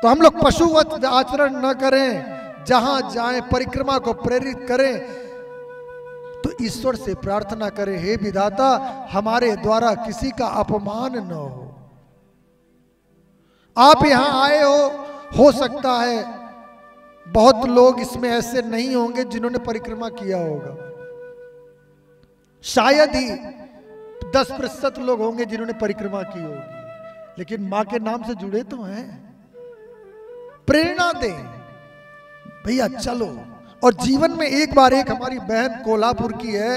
तो हम लोग पशुवत आचरण न करें, जहां जाएं परिक्रमा को प्रेरित करें। तो ईश्वर से प्रार्थना करें, हे विधाता हमारे द्वारा किसी का अपमान न हो। आप यहां आए हो सकता है बहुत लोग इसमें ऐसे नहीं होंगे जिन्होंने परिक्रमा किया होगा, शायद ही 10% लोग होंगे जिन्होंने परिक्रमा की होगी, लेकिन मां के नाम से जुड़े तो हैं। प्रेरणा दें भैया चलो। और जीवन में एक बार, एक हमारी बहन कोल्हापुर की है,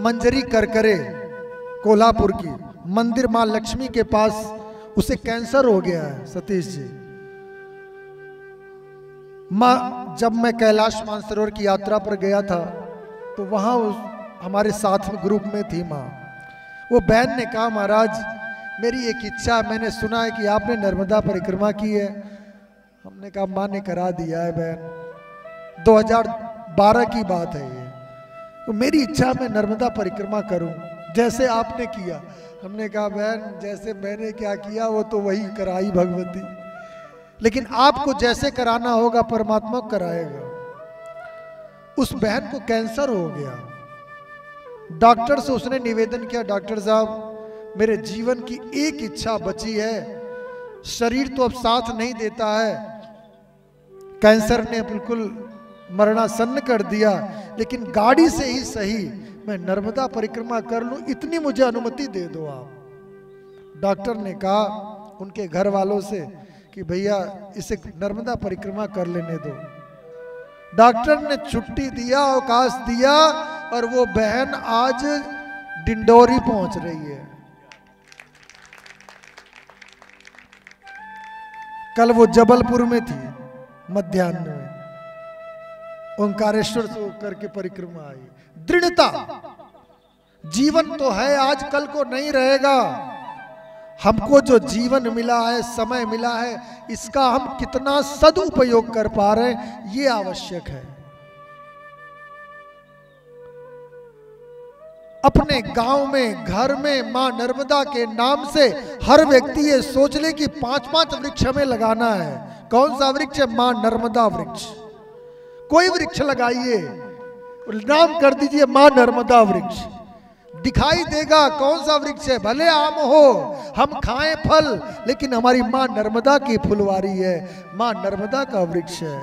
मंजरी करकरे, कोल्हापुर की, मंदिर मां लक्ष्मी के पास, उसे कैंसर हो गया है सतीश जी। मां, जब मैं कैलाश मानसरोवर की यात्रा पर गया था तो वहां हमारे साथ में ग्रुप में थी मां। वो बहन ने कहा, महाराज मेरी एक इच्छा, मैंने सुना है कि आपने नर्मदा परिक्रमा की है। हमने कहा मां ने करा दिया है बहन, 2012 की बात है ये। तो मेरी इच्छा मैं नर्मदा परिक्रमा करूं जैसे आपने किया। हमने कहा बहन जैसे मैंने क्या किया वो तो वही कराई भगवती, लेकिन आपको जैसे कराना होगा परमात्मा कराएगा। उस बहन को कैंसर हो गया। डॉक्टर से उसने निवेदन किया, डॉक्टर साहब मेरे जीवन की एक इच्छा बची है, शरीर तो अब साथ नहीं देता है, कैंसर ने बिल्कुल मरणासन्न कर दिया, लेकिन गाड़ी से ही सही मैं नर्मदा परिक्रमा कर लूं, इतनी मुझे अनुमति दे दो आप। डॉक्टर ने कहा उनके घर वालों से कि भैया इसे नर्मदा परिक्रमा कर लेने दो। डॉक्टर ने छुट्टी दिया, अवकाश दिया, और वो बहन आज डिंडोरी पहुंच रही है। कल वो जबलपुर में थी, मध्याह्न में ओंकारेश्वर से होकर के परिक्रमा आई। दृढ़ता, जीवन तो है आज कल को नहीं रहेगा। हमको जो जीवन मिला है, समय मिला है, इसका हम कितना सदुपयोग कर पा रहे हैं ये आवश्यक है। अपने गांव में, घर में मां नर्मदा के नाम से हर व्यक्ति ये सोच ले कि 5-5 वृक्ष हमें लगाना है। कौन सा वृक्ष है? मां नर्मदा वृक्ष। कोई वृक्ष लगाइए, नाम कर दीजिए मां नर्मदा वृक्ष, दिखाई देगा कौन सा वृक्ष है। भले आम हो, हम खाएं फल, लेकिन हमारी मां नर्मदा की फुलवारी है, मां नर्मदा का वृक्ष है।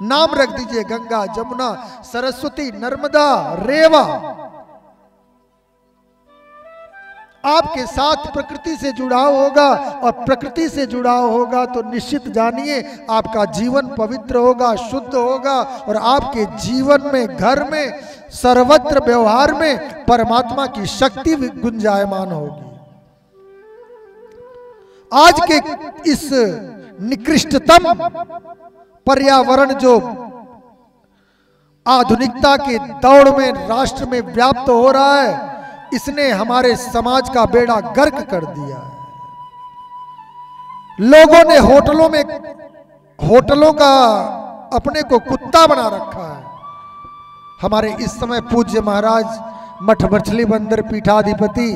नाम रख दीजिए गंगा, जमुना, सरस्वती, नर्मदा, रेवा। आपके साथ प्रकृति से जुड़ाव होगा, और प्रकृति से जुड़ाव होगा तो निश्चित जानिए आपका जीवन पवित्र होगा, शुद्ध होगा, और आपके जीवन में, घर में, सर्वत्र व्यवहार में परमात्मा की शक्ति गुंजायमान होगी। आज के इस निकृष्टतम पर्यावरण जो आधुनिकता के दौड़ में राष्ट्र में व्याप्त हो रहा है, इसने हमारे समाज का बेड़ा गर्क कर दिया है। लोगों ने होटलों का अपने को कुत्ता बना रखा है। हमारे इस समय पूज्य महाराज मठ मछली बंदर पीठाधिपति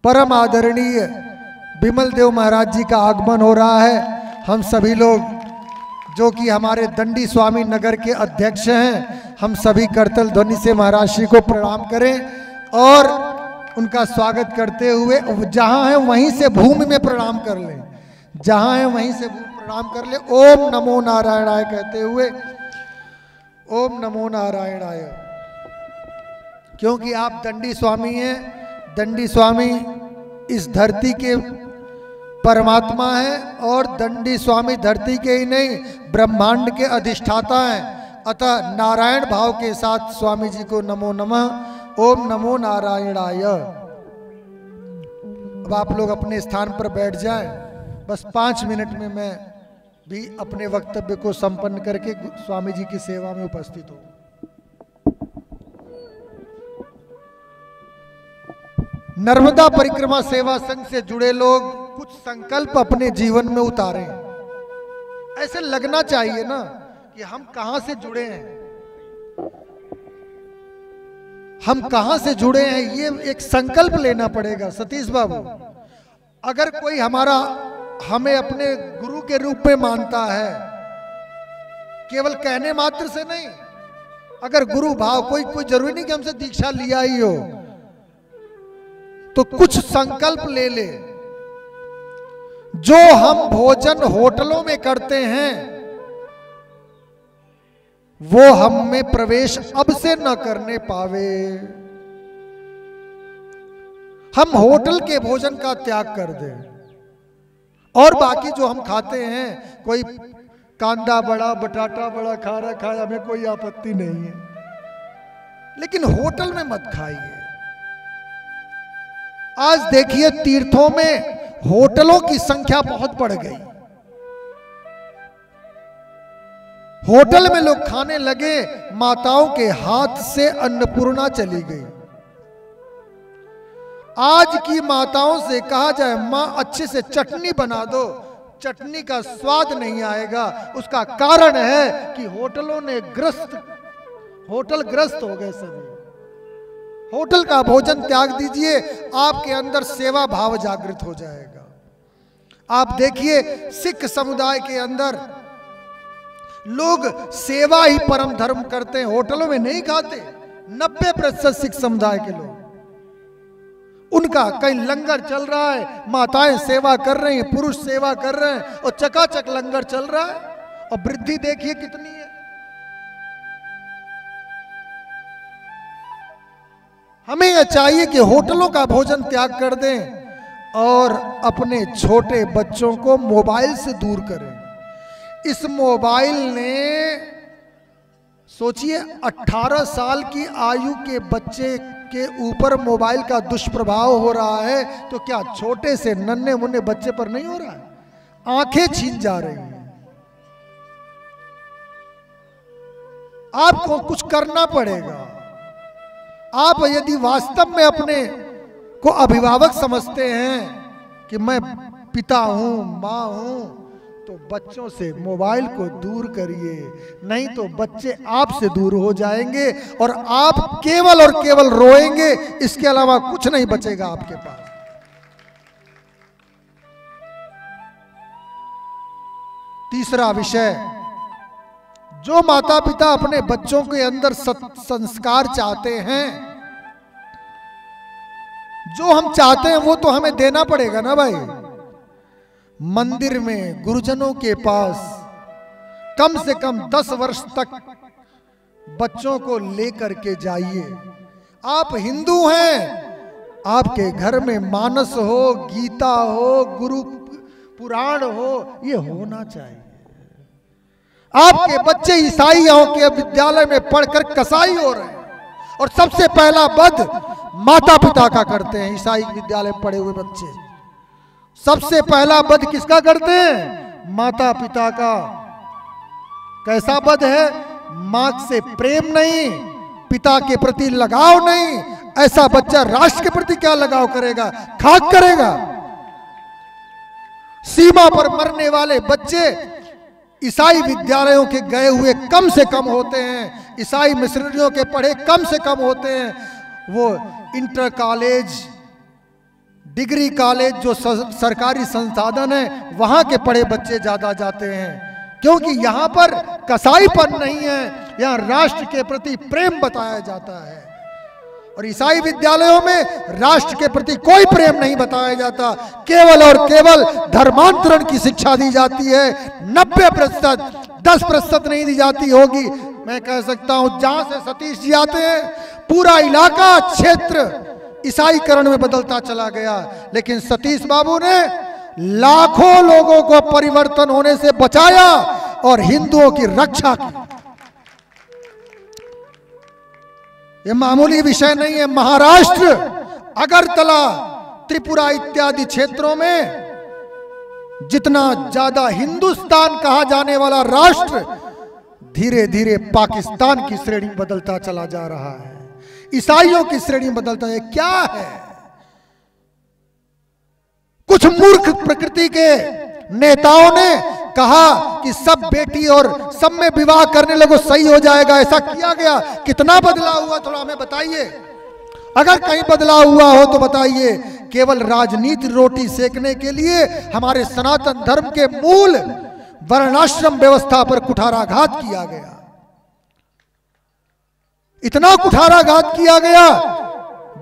परम आदरणीय विमल देव महाराज जी का आगमन हो रहा है। हम सभी लोग जो कि हमारे दंडी स्वामी नगर के अध्यक्ष हैं, हम सभी करतल ध्वनि से महाराज श्री को प्रणाम करें और उनका स्वागत करते हुए जहां है वहीं से भूमि में प्रणाम कर ले, जहां है वहीं से भूमि प्रणाम कर ले। ओम नमो नारायणाय कहते हुए, ओम नमो नारायणाय। क्योंकि आप दंडी स्वामी हैं, दंडी स्वामी इस धरती के परमात्मा है, और दंडी स्वामी धरती के ही नहीं ब्रह्मांड के अधिष्ठाता हैं। अतः नारायण भाव के साथ स्वामी जी को नमो नमः, ओम नमो नारायणाय। अब आप लोग अपने स्थान पर बैठ जाएं। बस 5 मिनट में मैं भी अपने वक्तव्य को संपन्न करके स्वामी जी की सेवा में उपस्थित हूं। नर्मदा परिक्रमा सेवा संघ से जुड़े लोग कुछ संकल्प अपने जीवन में उतारें। ऐसे लगना चाहिए ना कि हम कहां से जुड़े हैं, हम कहां से जुड़े हैं, ये एक संकल्प लेना पड़ेगा। सतीश बाबू, अगर कोई हमें अपने गुरु के रूप में मानता है, केवल कहने मात्र से नहीं, अगर गुरु भाव, कोई जरूरी नहीं कि हमसे दीक्षा लिया ही हो, तो कुछ संकल्प ले ले। जो हम भोजन होटलों में करते हैं वो हम में प्रवेश अब से न करने पावे। हम होटल के भोजन का त्याग कर दें, और बाकी जो हम खाते हैं, कोई कांदा बड़ा, बटाटा बड़ा खा रखा है, हमें कोई आपत्ति नहीं है, लेकिन होटल में मत खाइए। आज देखिए तीर्थों में होटलों की संख्या बहुत बढ़ गई। होटल में लोग खाने लगे, माताओं के हाथ से अन्नपूर्णा चली गई। आज की माताओं से कहा जाए मां अच्छे से चटनी बना दो, चटनी का स्वाद नहीं आएगा। उसका कारण है कि होटलों ने होटल ग्रस्त हो गए सभी। होटल का भोजन त्याग दीजिए, आपके अंदर सेवा भाव जागृत हो जाएगा। आप देखिए सिख समुदाय के अंदर लोग सेवा ही परम धर्म करते हैं, होटलों में नहीं खाते। 90% सिख समुदाय के लोग, उनका कहीं लंगर चल रहा है, माताएं सेवा कर रही हैं, पुरुष सेवा कर रहे हैं, और चकाचक लंगर चल रहा है, और वृद्धि देखिए कितनी है। हमें यह चाहिए कि होटलों का भोजन त्याग कर दें और अपने छोटे बच्चों को मोबाइल से दूर करें। इस मोबाइल ने, सोचिए 18 साल की आयु के बच्चे के ऊपर मोबाइल का दुष्प्रभाव हो रहा है, तो क्या छोटे से नन्हे मुन्ने बच्चे पर नहीं हो रहा है? आंखें छीन जा रही हैं। आपको कुछ करना पड़ेगा। आप यदि वास्तव में अपने को अभिभावक समझते हैं कि मैं पिता हूं, माँ हूं, तो बच्चों से मोबाइल को दूर करिए, नहीं तो बच्चे आपसे दूर हो जाएंगे और आप केवल और केवल रोएंगे, इसके अलावा कुछ नहीं बचेगा आपके पास। तीसरा विषय, जो माता पिता अपने बच्चों के अंदर संस्कार चाहते हैं, जो हम चाहते हैं वो तो हमें देना पड़ेगा ना भाई। मंदिर में गुरुजनों के पास कम से कम 10 वर्ष तक बच्चों को लेकर के जाइए। आप हिंदू हैं, आपके घर में मानस हो, गीता हो, गुरु पुराण हो, ये होना चाहिए। आपके बच्चे ईसाइयों के विद्यालय में पढ़कर कसाई हो रहे हैं, और सबसे पहला वध माता पिता का करते हैं। ईसाई विद्यालय में पढ़े हुए बच्चे सबसे पहला वध किसका करते हैं? माता पिता का। कैसा वध है? मां से प्रेम नहीं, पिता के प्रति लगाव नहीं। ऐसा बच्चा राष्ट्र के प्रति क्या लगाव करेगा? खाक करेगा। सीमा पर मरने वाले बच्चे ईसाई विद्यालयों के गए हुए कम से कम होते हैं, ईसाई मिशनरियों के पढ़े कम से कम होते हैं। वो इंटर कॉलेज, डिग्री कॉलेज जो सरकारी संसाधन है वहां के पढ़े बच्चे ज्यादा जाते हैं, क्योंकि यहां पर कसाईपन नहीं है, यहां राष्ट्र के प्रति प्रेम बताया जाता है। और ईसाई विद्यालयों में राष्ट्र के प्रति कोई प्रेम नहीं बताया जाता, केवल और केवल धर्मांतरण की शिक्षा दी जाती है। 90%, 10% नहीं दी जाती होगी। मैं कह सकता हूं जहां से सतीश जी आते हैं पूरा इलाका, क्षेत्र ईसाईकरण में बदलता चला गया, लेकिन सतीश बाबू ने लाखों लोगों को परिवर्तन होने से बचाया और हिंदुओं की रक्षा की। ये मामूली विषय नहीं है। महाराष्ट्र, अगरतला, त्रिपुरा इत्यादि क्षेत्रों में जितना ज्यादा हिंदुस्तान कहा जाने वाला राष्ट्र धीरे धीरे पाकिस्तान की श्रेणी बदलता चला जा रहा है, ईसाइयों की श्रेणी बदलता है। क्या है? कुछ मूर्ख प्रकृति के नेताओं ने कहा कि सब बेटी और सब में विवाह करने लगो, सही हो जाएगा। ऐसा किया गया। कितना बदलाव हुआ थोड़ा हमें बताइए। अगर कहीं बदलाव हुआ हो तो बताइए। केवल राजनीति रोटी सेकने के लिए हमारे सनातन धर्म के मूल वर्णाश्रम व्यवस्था पर कुठाराघात किया गया। इतना कुठाराघात किया गया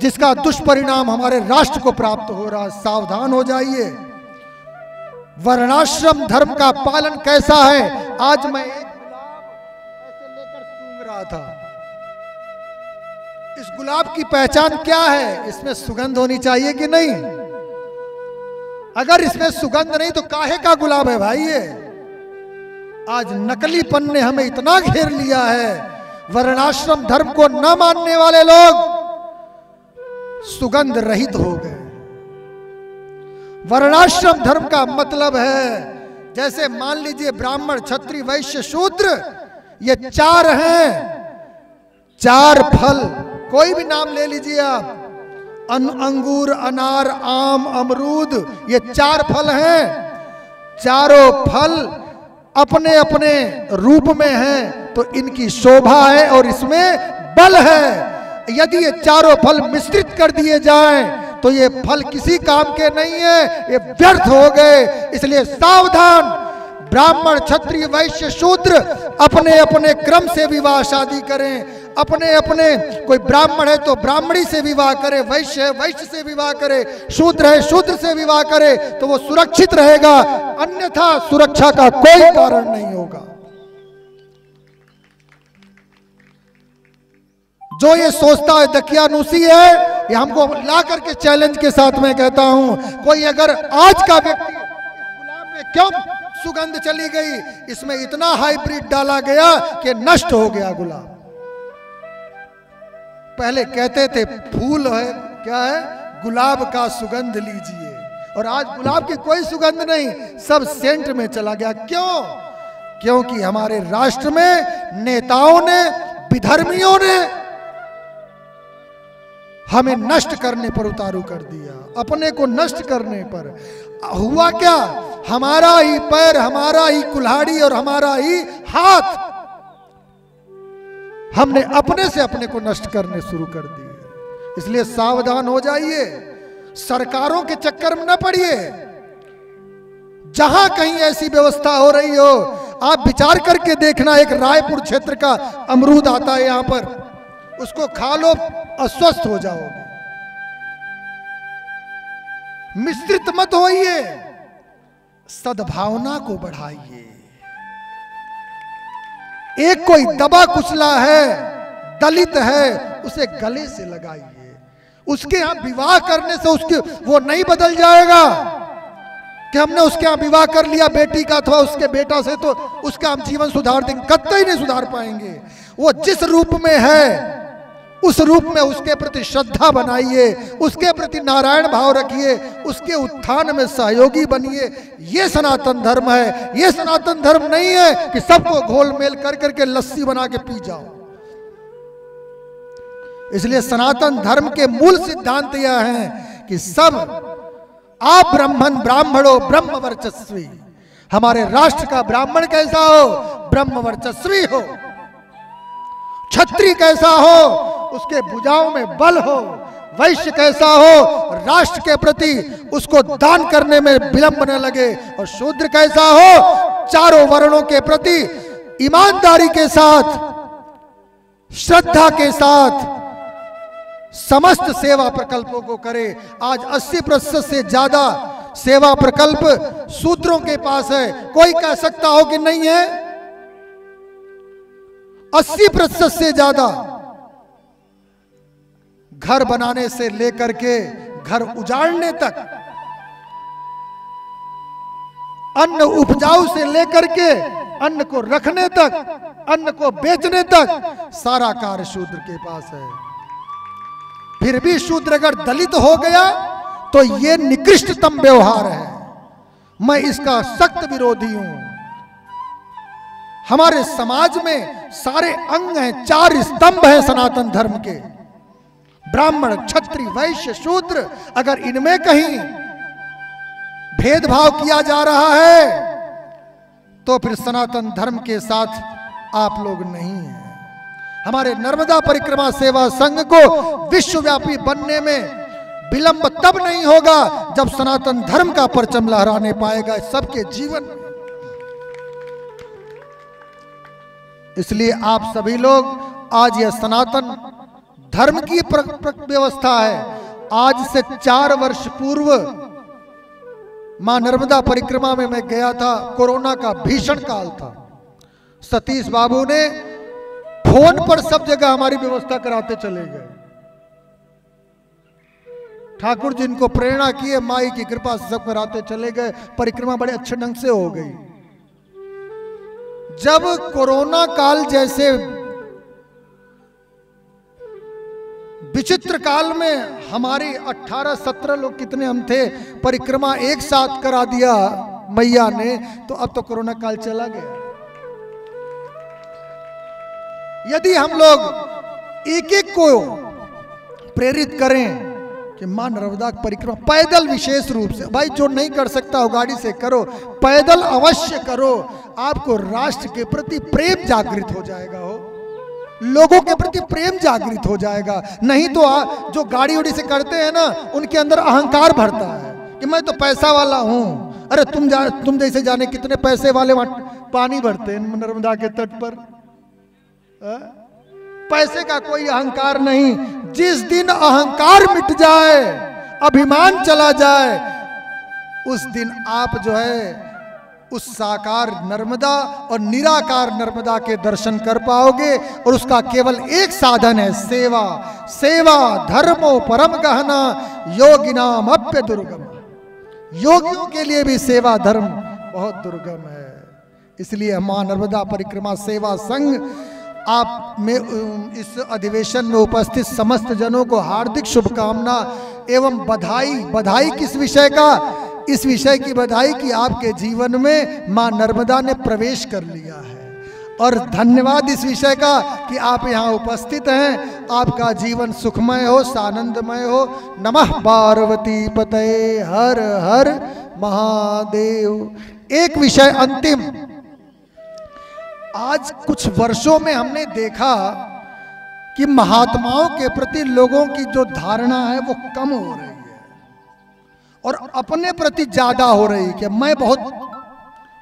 जिसका दुष्परिणाम हमारे राष्ट्र को प्राप्त हो रहा है। सावधान हो जाइए। वर्णाश्रम धर्म का पालन कैसा है? आज मैं एक गुलाब ऐसे लेकर सूंघ रहा था। इस गुलाब की पहचान क्या है? इसमें सुगंध होनी चाहिए कि नहीं? अगर इसमें सुगंध नहीं तो काहे का गुलाब है भाई ये? आज नकलीपन ने हमें इतना घेर लिया है। वर्णाश्रम धर्म को न मानने वाले लोग सुगंध रहित हो गए। वर्णाश्रम धर्म का मतलब है, जैसे मान लीजिए ब्राह्मण, क्षत्रिय, वैश्य, शूद्र, ये 4 हैं। 4 फल, कोई भी नाम ले लीजिए आप। अंगूर, अनार, आम, अमरूद, ये 4 फल हैं। चारों फल अपने अपने रूप में हैं, तो इनकी शोभा है और इसमें बल है। यदि ये चारों फल मिश्रित कर दिए जाएं तो ये फल किसी काम के नहीं है, ये व्यर्थ हो गए। इसलिए सावधान। ब्राह्मण, क्षत्रिय, वैश्य, शूद्र अपने अपने क्रम से विवाह शादी करें। अपने अपने, कोई ब्राह्मण है तो ब्राह्मणी से विवाह करे, वैश्य है वैश्य से विवाह करे, शूद्र है शूद्र से विवाह करे, तो वो सुरक्षित रहेगा। अन्यथा सुरक्षा का कोई कारण नहीं होगा। जो ये सोचता है दकियानूसी है, ये हमको ला करके चैलेंज के साथ में कहता हूं, कोई अगर आज का व्यक्ति गुलाब में क्यों सुगंध चली गई, इसमें इतना हाइब्रिड डाला गया कि नष्ट हो गया गुलाब। पहले कहते थे फूल है, क्या है, गुलाब का सुगंध लीजिए, और आज गुलाब की कोई सुगंध नहीं, सब सेंट में चला गया। क्यों? क्योंकि हमारे राष्ट्र में नेताओं ने, विधर्मियों ने हमें नष्ट करने पर उतारू कर दिया। अपने को नष्ट करने पर हुआ क्या, हमारा ही पैर, हमारा ही कुल्हाड़ी और हमारा ही हाथ, हमने अपने से अपने को नष्ट करने शुरू कर दिए। इसलिए सावधान हो जाइए, सरकारों के चक्कर में न पड़िए। जहां कहीं ऐसी व्यवस्था हो रही हो, आप विचार करके देखना, एक रायपुर क्षेत्र का अमरूद आता है यहां पर, उसको खा लो अस्वस्थ हो जाओगे। मिश्रित मत होइए, सद्भावना को बढ़ाइए। एक कोई दबा कुचला है, दलित है, उसे गले से लगाइए। उसके यहां विवाह करने से उसके वो नहीं बदल जाएगा कि हमने उसके यहां विवाह कर लिया बेटी का अथवा उसके बेटा से तो उसका हम जीवन सुधार देंगे, कतई नहीं सुधार पाएंगे। वो जिस रूप में है उस रूप में उसके प्रति श्रद्धा बनाइए, उसके प्रति नारायण भाव रखिए, उसके उत्थान में सहयोगी बनिए। ये सनातन धर्म है। ये सनातन धर्म नहीं है कि सबको घोल मेल कर करके लस्सी बना के पी जाओ। इसलिए सनातन धर्म के मूल सिद्धांत यह हैं कि सब आप ब्राह्मण ब्राह्मणों ब्रह्म वर्चस्वी। हमारे राष्ट्र का ब्राह्मण कैसा हो, ब्रह्म वर्चस्वी हो। क्षत्रिय कैसा हो, उसके भुजाओं में बल हो। वैश्य कैसा हो, राष्ट्र के प्रति उसको दान करने में विलंब न लगे। और शूद्र कैसा हो, चारों वर्णों के प्रति ईमानदारी के साथ, श्रद्धा के साथ समस्त सेवा प्रकल्पों को करे। आज 80% से ज्यादा सेवा प्रकल्प शूद्रों के पास है। कोई कह सकता हो कि नहीं है? 80% से ज्यादा। घर बनाने से लेकर के घर उजाड़ने तक, अन्न उपजाऊ से लेकर के अन्न को रखने तक, अन्न को बेचने तक सारा कार्य शूद्र के पास है। फिर भी शूद्र अगर दलित हो गया तो यह निकृष्टतम व्यवहार है। मैं इसका सख्त विरोधी हूं। हमारे समाज में सारे अंग हैं, 4 स्तंभ हैं सनातन धर्म के, ब्राह्मण, क्षत्रिय, वैश्य, शूद्र। अगर इनमें कहीं भेदभाव किया जा रहा है तो फिर सनातन धर्म के साथ आप लोग नहीं हैं। हमारे नर्मदा परिक्रमा सेवा संघ को विश्वव्यापी बनने में विलंब तब नहीं होगा जब सनातन धर्म का परचम लहराने पाएगा सबके जीवन में। इसलिए आप सभी लोग, आज यह सनातन धर्म की व्यवस्था है। आज से 4 वर्ष पूर्व मां नर्मदा परिक्रमा में मैं गया था। कोरोना का भीषण काल था। सतीश बाबू ने फोन पर सब जगह हमारी व्यवस्था कराते चले गए। ठाकुर जिनको प्रेरणा किए, माई की कृपा से सब कराते चले गए। परिक्रमा बड़े अच्छे ढंग से हो गई। जब कोरोना काल जैसे विचित्र काल में हमारी 18-17 लोग कितने हम थे, परिक्रमा एक साथ करा दिया मैया ने, तो अब तो कोरोना काल चला गया। यदि हम लोग एक एक को प्रेरित करें कि मां नर्मदा परिक्रमा पैदल, विशेष रूप से, भाई जो नहीं कर सकता हो गाड़ी से करो, पैदल अवश्य करो। आपको राष्ट्र के प्रति प्रेम जागृत हो जाएगा, हो लोगों के प्रति प्रेम जागृत हो जाएगा। नहीं तो जो गाड़ी उड़ी से करते हैं ना, उनके अंदर अहंकार भरता है कि मैं तो पैसा वाला हूं। अरे तुम जैसे जाने कितने पैसे वाले वहां पानी भरते हैं नर्मदा के तट पर। पैसे का कोई अहंकार नहीं। जिस दिन अहंकार मिट जाए, अभिमान चला जाए, उस दिन आप जो है उस साकार नर्मदा और निराकार नर्मदा के दर्शन कर पाओगे। और उसका केवल एक साधन है, सेवा। सेवा धर्मो परम गहना, योगिनाम अप्य दुर्गम। योगियों के लिए भी सेवा धर्म बहुत दुर्गम है। इसलिए मां नर्मदा परिक्रमा सेवा संघ आप में इस अधिवेशन में उपस्थित समस्त जनों को हार्दिक शुभकामना एवं बधाई। बधाई किस विषय का? इस विषय की बधाई कि आपके जीवन में मां नर्मदा ने प्रवेश कर लिया है। और धन्यवाद इस विषय का कि आप यहाँ उपस्थित हैं। आपका जीवन सुखमय हो, सानंदमय हो। नमः पार्वती पतये हर हर महादेव। एक विषय अंतिम, आज कुछ वर्षों में हमने देखा कि महात्माओं के प्रति लोगों की जो धारणा है वो कम हो रही है और अपने प्रति ज्यादा हो रही है कि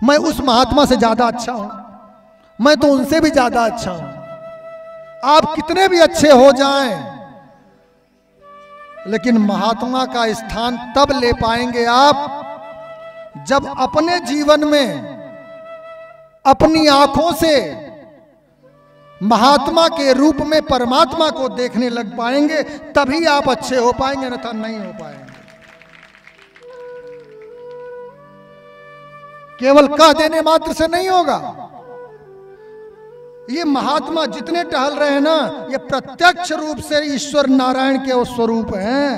मैं उस महात्मा से ज्यादा अच्छा हूं, मैं तो उनसे भी ज्यादा अच्छा हूं। आप कितने भी अच्छे हो जाएं, लेकिन महात्मा का स्थान तब ले पाएंगे आप जब अपने जीवन में अपनी आंखों से महात्मा के रूप में परमात्मा को देखने लग पाएंगे, तभी आप अच्छे हो पाएंगे, अन्यथा नहीं हो पाएंगे। केवल कह देने मात्र से नहीं होगा। ये महात्मा जितने टहल रहे हैं ना, ये प्रत्यक्ष रूप से ईश्वर नारायण के वो स्वरूप हैं।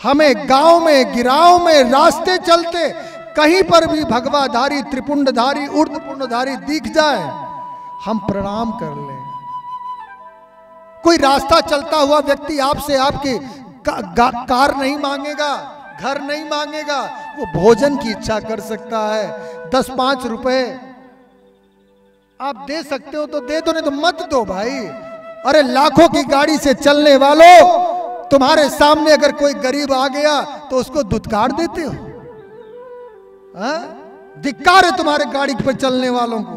हमें गांव में, गिराव में, रास्ते चलते कहीं पर भी भगवाधारी, त्रिपुंडधारी, ऊर्ध्वपुंडधारी दिख जाए, हम प्रणाम कर लें। कोई रास्ता चलता हुआ व्यक्ति आपसे आपकी कार नहीं मांगेगा, घर नहीं मांगेगा, वो भोजन की इच्छा कर सकता है। 10-5 रुपए आप दे सकते हो तो दे दो, नहीं तो मत दो भाई। अरे लाखों की गाड़ी से चलने वालों, तुम्हारे सामने अगर कोई गरीब आ गया तो उसको दुत्कार देते हो? धिक्कार है तुम्हारे गाड़ी पर चलने वालों को।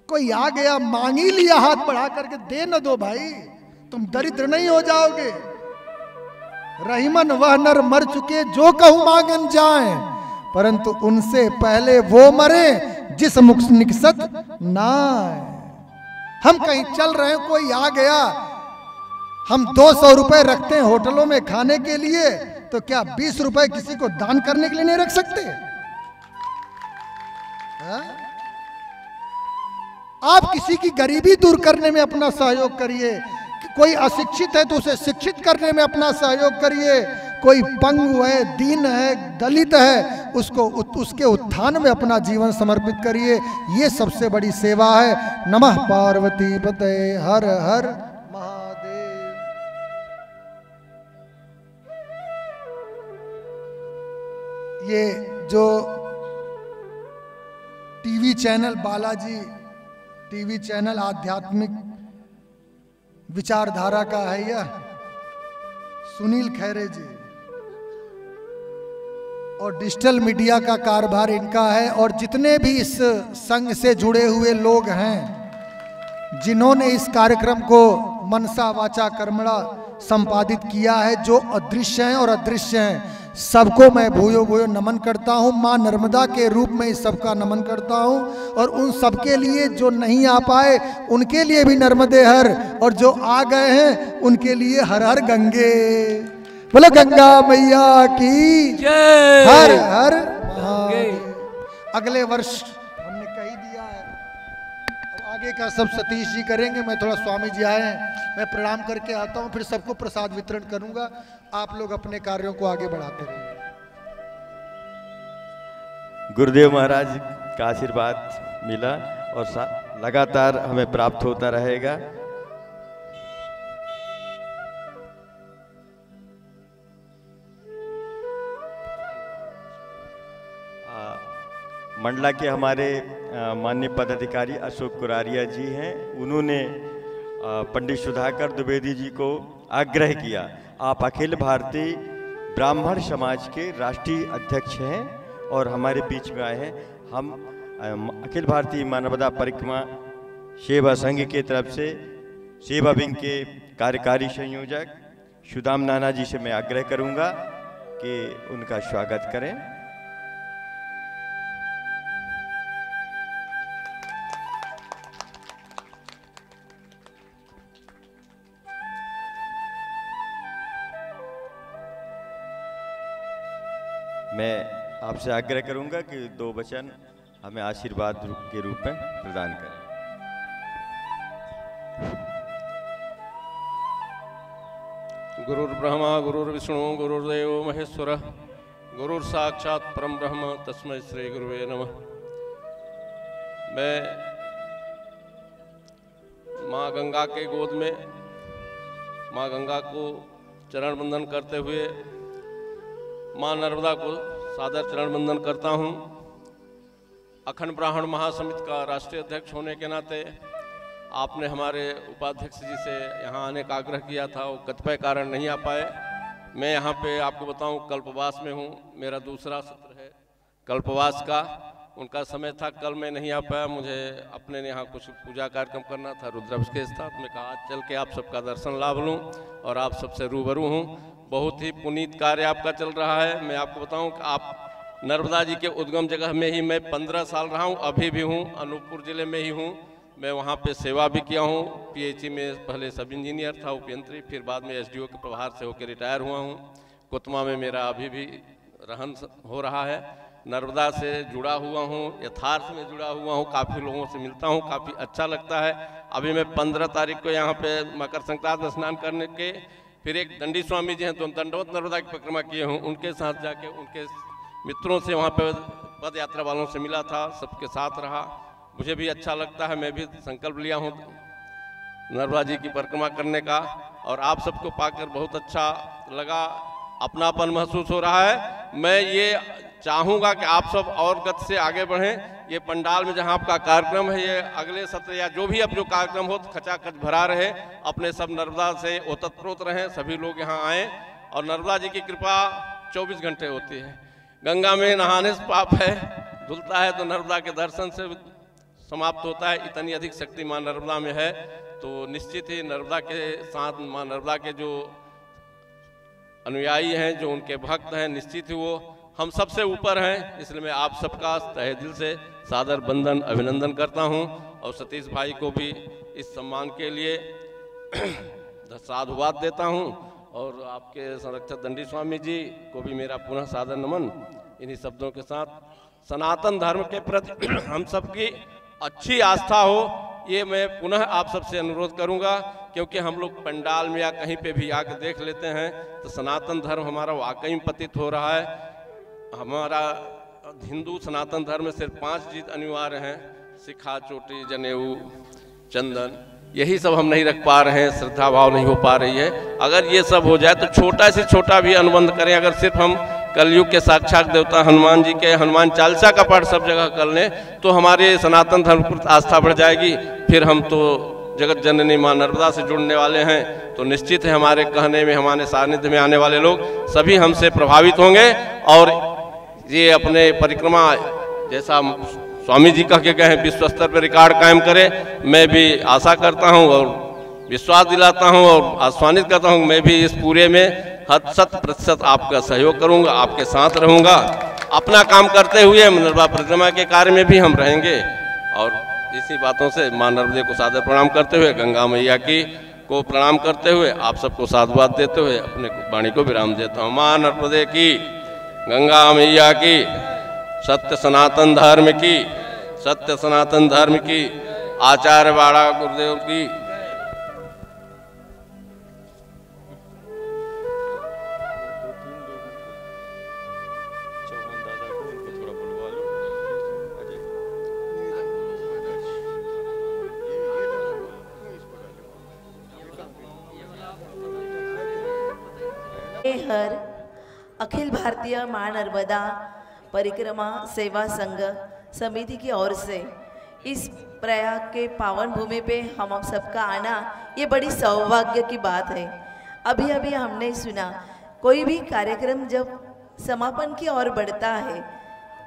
कोई आ गया, मांग ही लिया, हाथ बढ़ा करके दे न दो भाई, तुम दरिद्र नहीं हो जाओगे। रहीमन वह नर मर चुके जो कहूं मांगन जाए, परंतु उनसे पहले वो मरे जिस मुख निकसत ना। हम कहीं चल रहे हैं, कोई आ गया, हम 200 रुपए रखते हैं होटलों में खाने के लिए, तो क्या 20 रुपए किसी को दान करने के लिए नहीं रख सकते? आप किसी की गरीबी दूर करने में अपना सहयोग करिए। कोई अशिक्षित है तो उसे शिक्षित करने में अपना सहयोग करिए। कोई पंगु है, दीन है, दलित है, उसके उत्थान में अपना जीवन समर्पित करिए। ये सबसे बड़ी सेवा है। नमः पार्वती पतये हर हर महादेव। ये जो TV channel Balaji TV channel आध्यात्मिक विचारधारा का है, यह सुनील खैरे जी, और डिजिटल मीडिया का कारभार इनका है। और जितने भी इस संघ से जुड़े हुए लोग हैं, जिन्होंने इस कार्यक्रम को मनसा वाचा कर्मणा संपादित किया है, जो अदृश्य हैं और अदृश्य हैं, सबको मैं भूयो भूयो नमन करता हूँ। माँ नर्मदा के रूप में इस सबका नमन करता हूँ। और उन सबके लिए जो नहीं आ पाए उनके लिए भी नर्मदे हर, और जो आ गए हैं उनके लिए हर हर गंगे। बोलो गंगा मैया की जय। हर हर महादेव। अगले वर्ष हमने कही दिया है, अब आगे का सब सतीश जी करेंगे। मैं थोड़ा, स्वामी जी आए हैं, मैं प्रणाम करके आता हूँ, फिर सबको प्रसाद वितरण करूंगा। आप लोग अपने कार्यों को आगे बढ़ाते रहिए। गुरुदेव महाराज का आशीर्वाद मिला और लगातार हमें प्राप्त होता रहेगा। मंडला के हमारे माननीय पदाधिकारी अशोक कुरारिया जी हैं, उन्होंने पंडित सुधाकर द्विवेदी जी को आग्रह किया, आप अखिल भारतीय ब्राह्मण समाज के राष्ट्रीय अध्यक्ष हैं और हमारे बीच में आए हैं। हम अखिल भारतीय मानवता परिक्रमा सेवा संघ के तरफ से सेवा विंग के कार्यकारी संयोजक सुदाम नाना जी से मैं आग्रह करूंगा कि उनका स्वागत करें। मैं आपसे आग्रह करूंगा कि 2 वचन हमें आशीर्वाद के रूप में प्रदान करें। गुरुर्ब्रह्मा गुरुर्विष्णु गुरुर्देव महेश्वर गुरुर्साक्षात् परम ब्रह्म तस्मै श्री गुरुवे नमः। मैं माँ गंगा के गोद में माँ गंगा को चरण वंदन करते हुए माँ नर्मदा को सादर चरण वंदन करता हूँ। अखंड ब्राह्मण महासमिति का राष्ट्रीय अध्यक्ष होने के नाते आपने हमारे उपाध्यक्ष जी से यहाँ आने का आग्रह किया था, वो कतिपय कारण नहीं आ पाए। मैं यहाँ पे आपको बताऊँ कल्पवास में हूँ, मेरा दूसरा सत्र है कल्पवास का। उनका समय था, कल मैं नहीं आ पाया, मुझे अपने यहाँ कुछ पूजा कार्यक्रम करना था रुद्राभिषेक के साथ। मैं कहा चल के आप सबका दर्शन लाभ लूँ और आप सबसे रूबरू हूँ। बहुत ही पुनीत कार्य आपका चल रहा है। मैं आपको बताऊँ कि आप नर्मदा जी के उद्गम जगह में ही मैं 15 साल रहा हूँ, अभी भी हूँ, अनूपपुर ज़िले में ही हूँ। मैं वहाँ पे सेवा भी किया हूँ। पीएचई में पहले सब इंजीनियर था, उपयंत्री, फिर बाद में एसडीओ के प्रभार से होकर रिटायर हुआ हूँ। कुतमा में मेरा अभी भी रहन हो रहा है। नर्मदा से जुड़ा हुआ हूँ, यथार्थ में जुड़ा हुआ हूँ, काफ़ी लोगों से मिलता हूँ, काफ़ी अच्छा लगता है। अभी मैं 15 तारीख को यहाँ पे मकर संक्रांति में स्नान करने के फिर एक दंडी स्वामी जी हैं तो दंडवत नर्मदा की परिक्रमा किए हूँ, उनके साथ जाके उनके मित्रों से वहाँ पे पद यात्रा वालों से मिला था, सबके साथ रहा। मुझे भी अच्छा लगता है, मैं भी संकल्प लिया हूँ नर्मदा जी की परिक्रमा करने का और आप सबको पाकर बहुत अच्छा लगा, अपनापन महसूस हो रहा है। मैं ये चाहूँगा कि आप सब और गति से आगे बढ़ें। ये पंडाल में जहाँ आपका कार्यक्रम है, ये अगले सत्र या जो भी अब जो कार्यक्रम हो खचाखच भरा रहे, अपने सब नर्मदा से ओतप्रोत रहें, सभी लोग यहाँ आएँ। और नर्मदा जी की कृपा 24 घंटे होती है। गंगा में नहाने से पाप है, धुलता है तो नर्मदा के दर्शन से समाप्त होता है। इतनी अधिक शक्ति माँ नर्मदा में है, तो निश्चित ही नर्मदा के साथ माँ नर्मदा के जो अनुयायी हैं, जो उनके भक्त हैं, निश्चित ही वो हम सबसे ऊपर हैं। इसलिए मैं आप सबका तहे दिल से सादर बंदन अभिनंदन करता हूं और सतीश भाई को भी इस सम्मान के लिए साधुवाद देता हूं और आपके संरक्षक दंडी स्वामी जी को भी मेरा पुनः सादर नमन। इन्हीं शब्दों के साथ सनातन धर्म के प्रति हम सबकी अच्छी आस्था हो, ये मैं पुनः आप सबसे अनुरोध करूंगा, क्योंकि हम लोग पंडाल में या कहीं पे भी आके देख लेते हैं तो सनातन धर्म हमारा वाकई में पतित हो रहा है। हमारा हिंदू सनातन धर्म में सिर्फ 5 चीज अनिवार्य हैं, शिखा, चोटी, जनेऊ, चंदन, यही सब हम नहीं रख पा रहे हैं, श्रद्धा भाव नहीं हो पा रही है। अगर ये सब हो जाए तो छोटा से छोटा भी अनुबंध करें। अगर सिर्फ हम कलयुग के साक्षात देवता हनुमान जी के हनुमान चालीसा का पाठ सब जगह कर लें तो हमारे सनातन धर्म पर आस्था बढ़ जाएगी। फिर हम तो जगत जननी माँ नर्मदा से जुड़ने वाले हैं, तो निश्चित है हमारे कहने में, हमारे सानिध्य में आने वाले लोग सभी हमसे प्रभावित होंगे और ये अपने परिक्रमा जैसा स्वामी जी कह के गए हैं विश्व स्तर पर रिकॉर्ड कायम करे। मैं भी आशा करता हूं और विश्वास दिलाता हूं और आश्वानित करता हूं, मैं भी इस पूरे में 100% आपका सहयोग करूंगा, आपके साथ रहूंगा। अपना काम करते हुए नर्मदा परिक्रमा के कार्य में भी हम रहेंगे। और इसी बातों से माँ नर्मदे को सादर प्रणाम करते हुए, गंगा मैया की को प्रणाम करते हुए, आप सबको साधुवाद देते हुए अपने वाणी को विराम देता हूँ। माँ नर्मदे की, गंगा मैया की, सत्य सनातन धर्म की, सत्य सनातन धर्म की, आचार्य बाड़ा गुरुदेव की। हर अखिल भारतीय माँ नर्मदा परिक्रमा सेवा संघ समिति की ओर से इस प्रयाग के पावन भूमि पे हम सबका आना ये बड़ी सौभाग्य की बात है। अभी अभी हमने सुना, कोई भी कार्यक्रम जब समापन की ओर बढ़ता है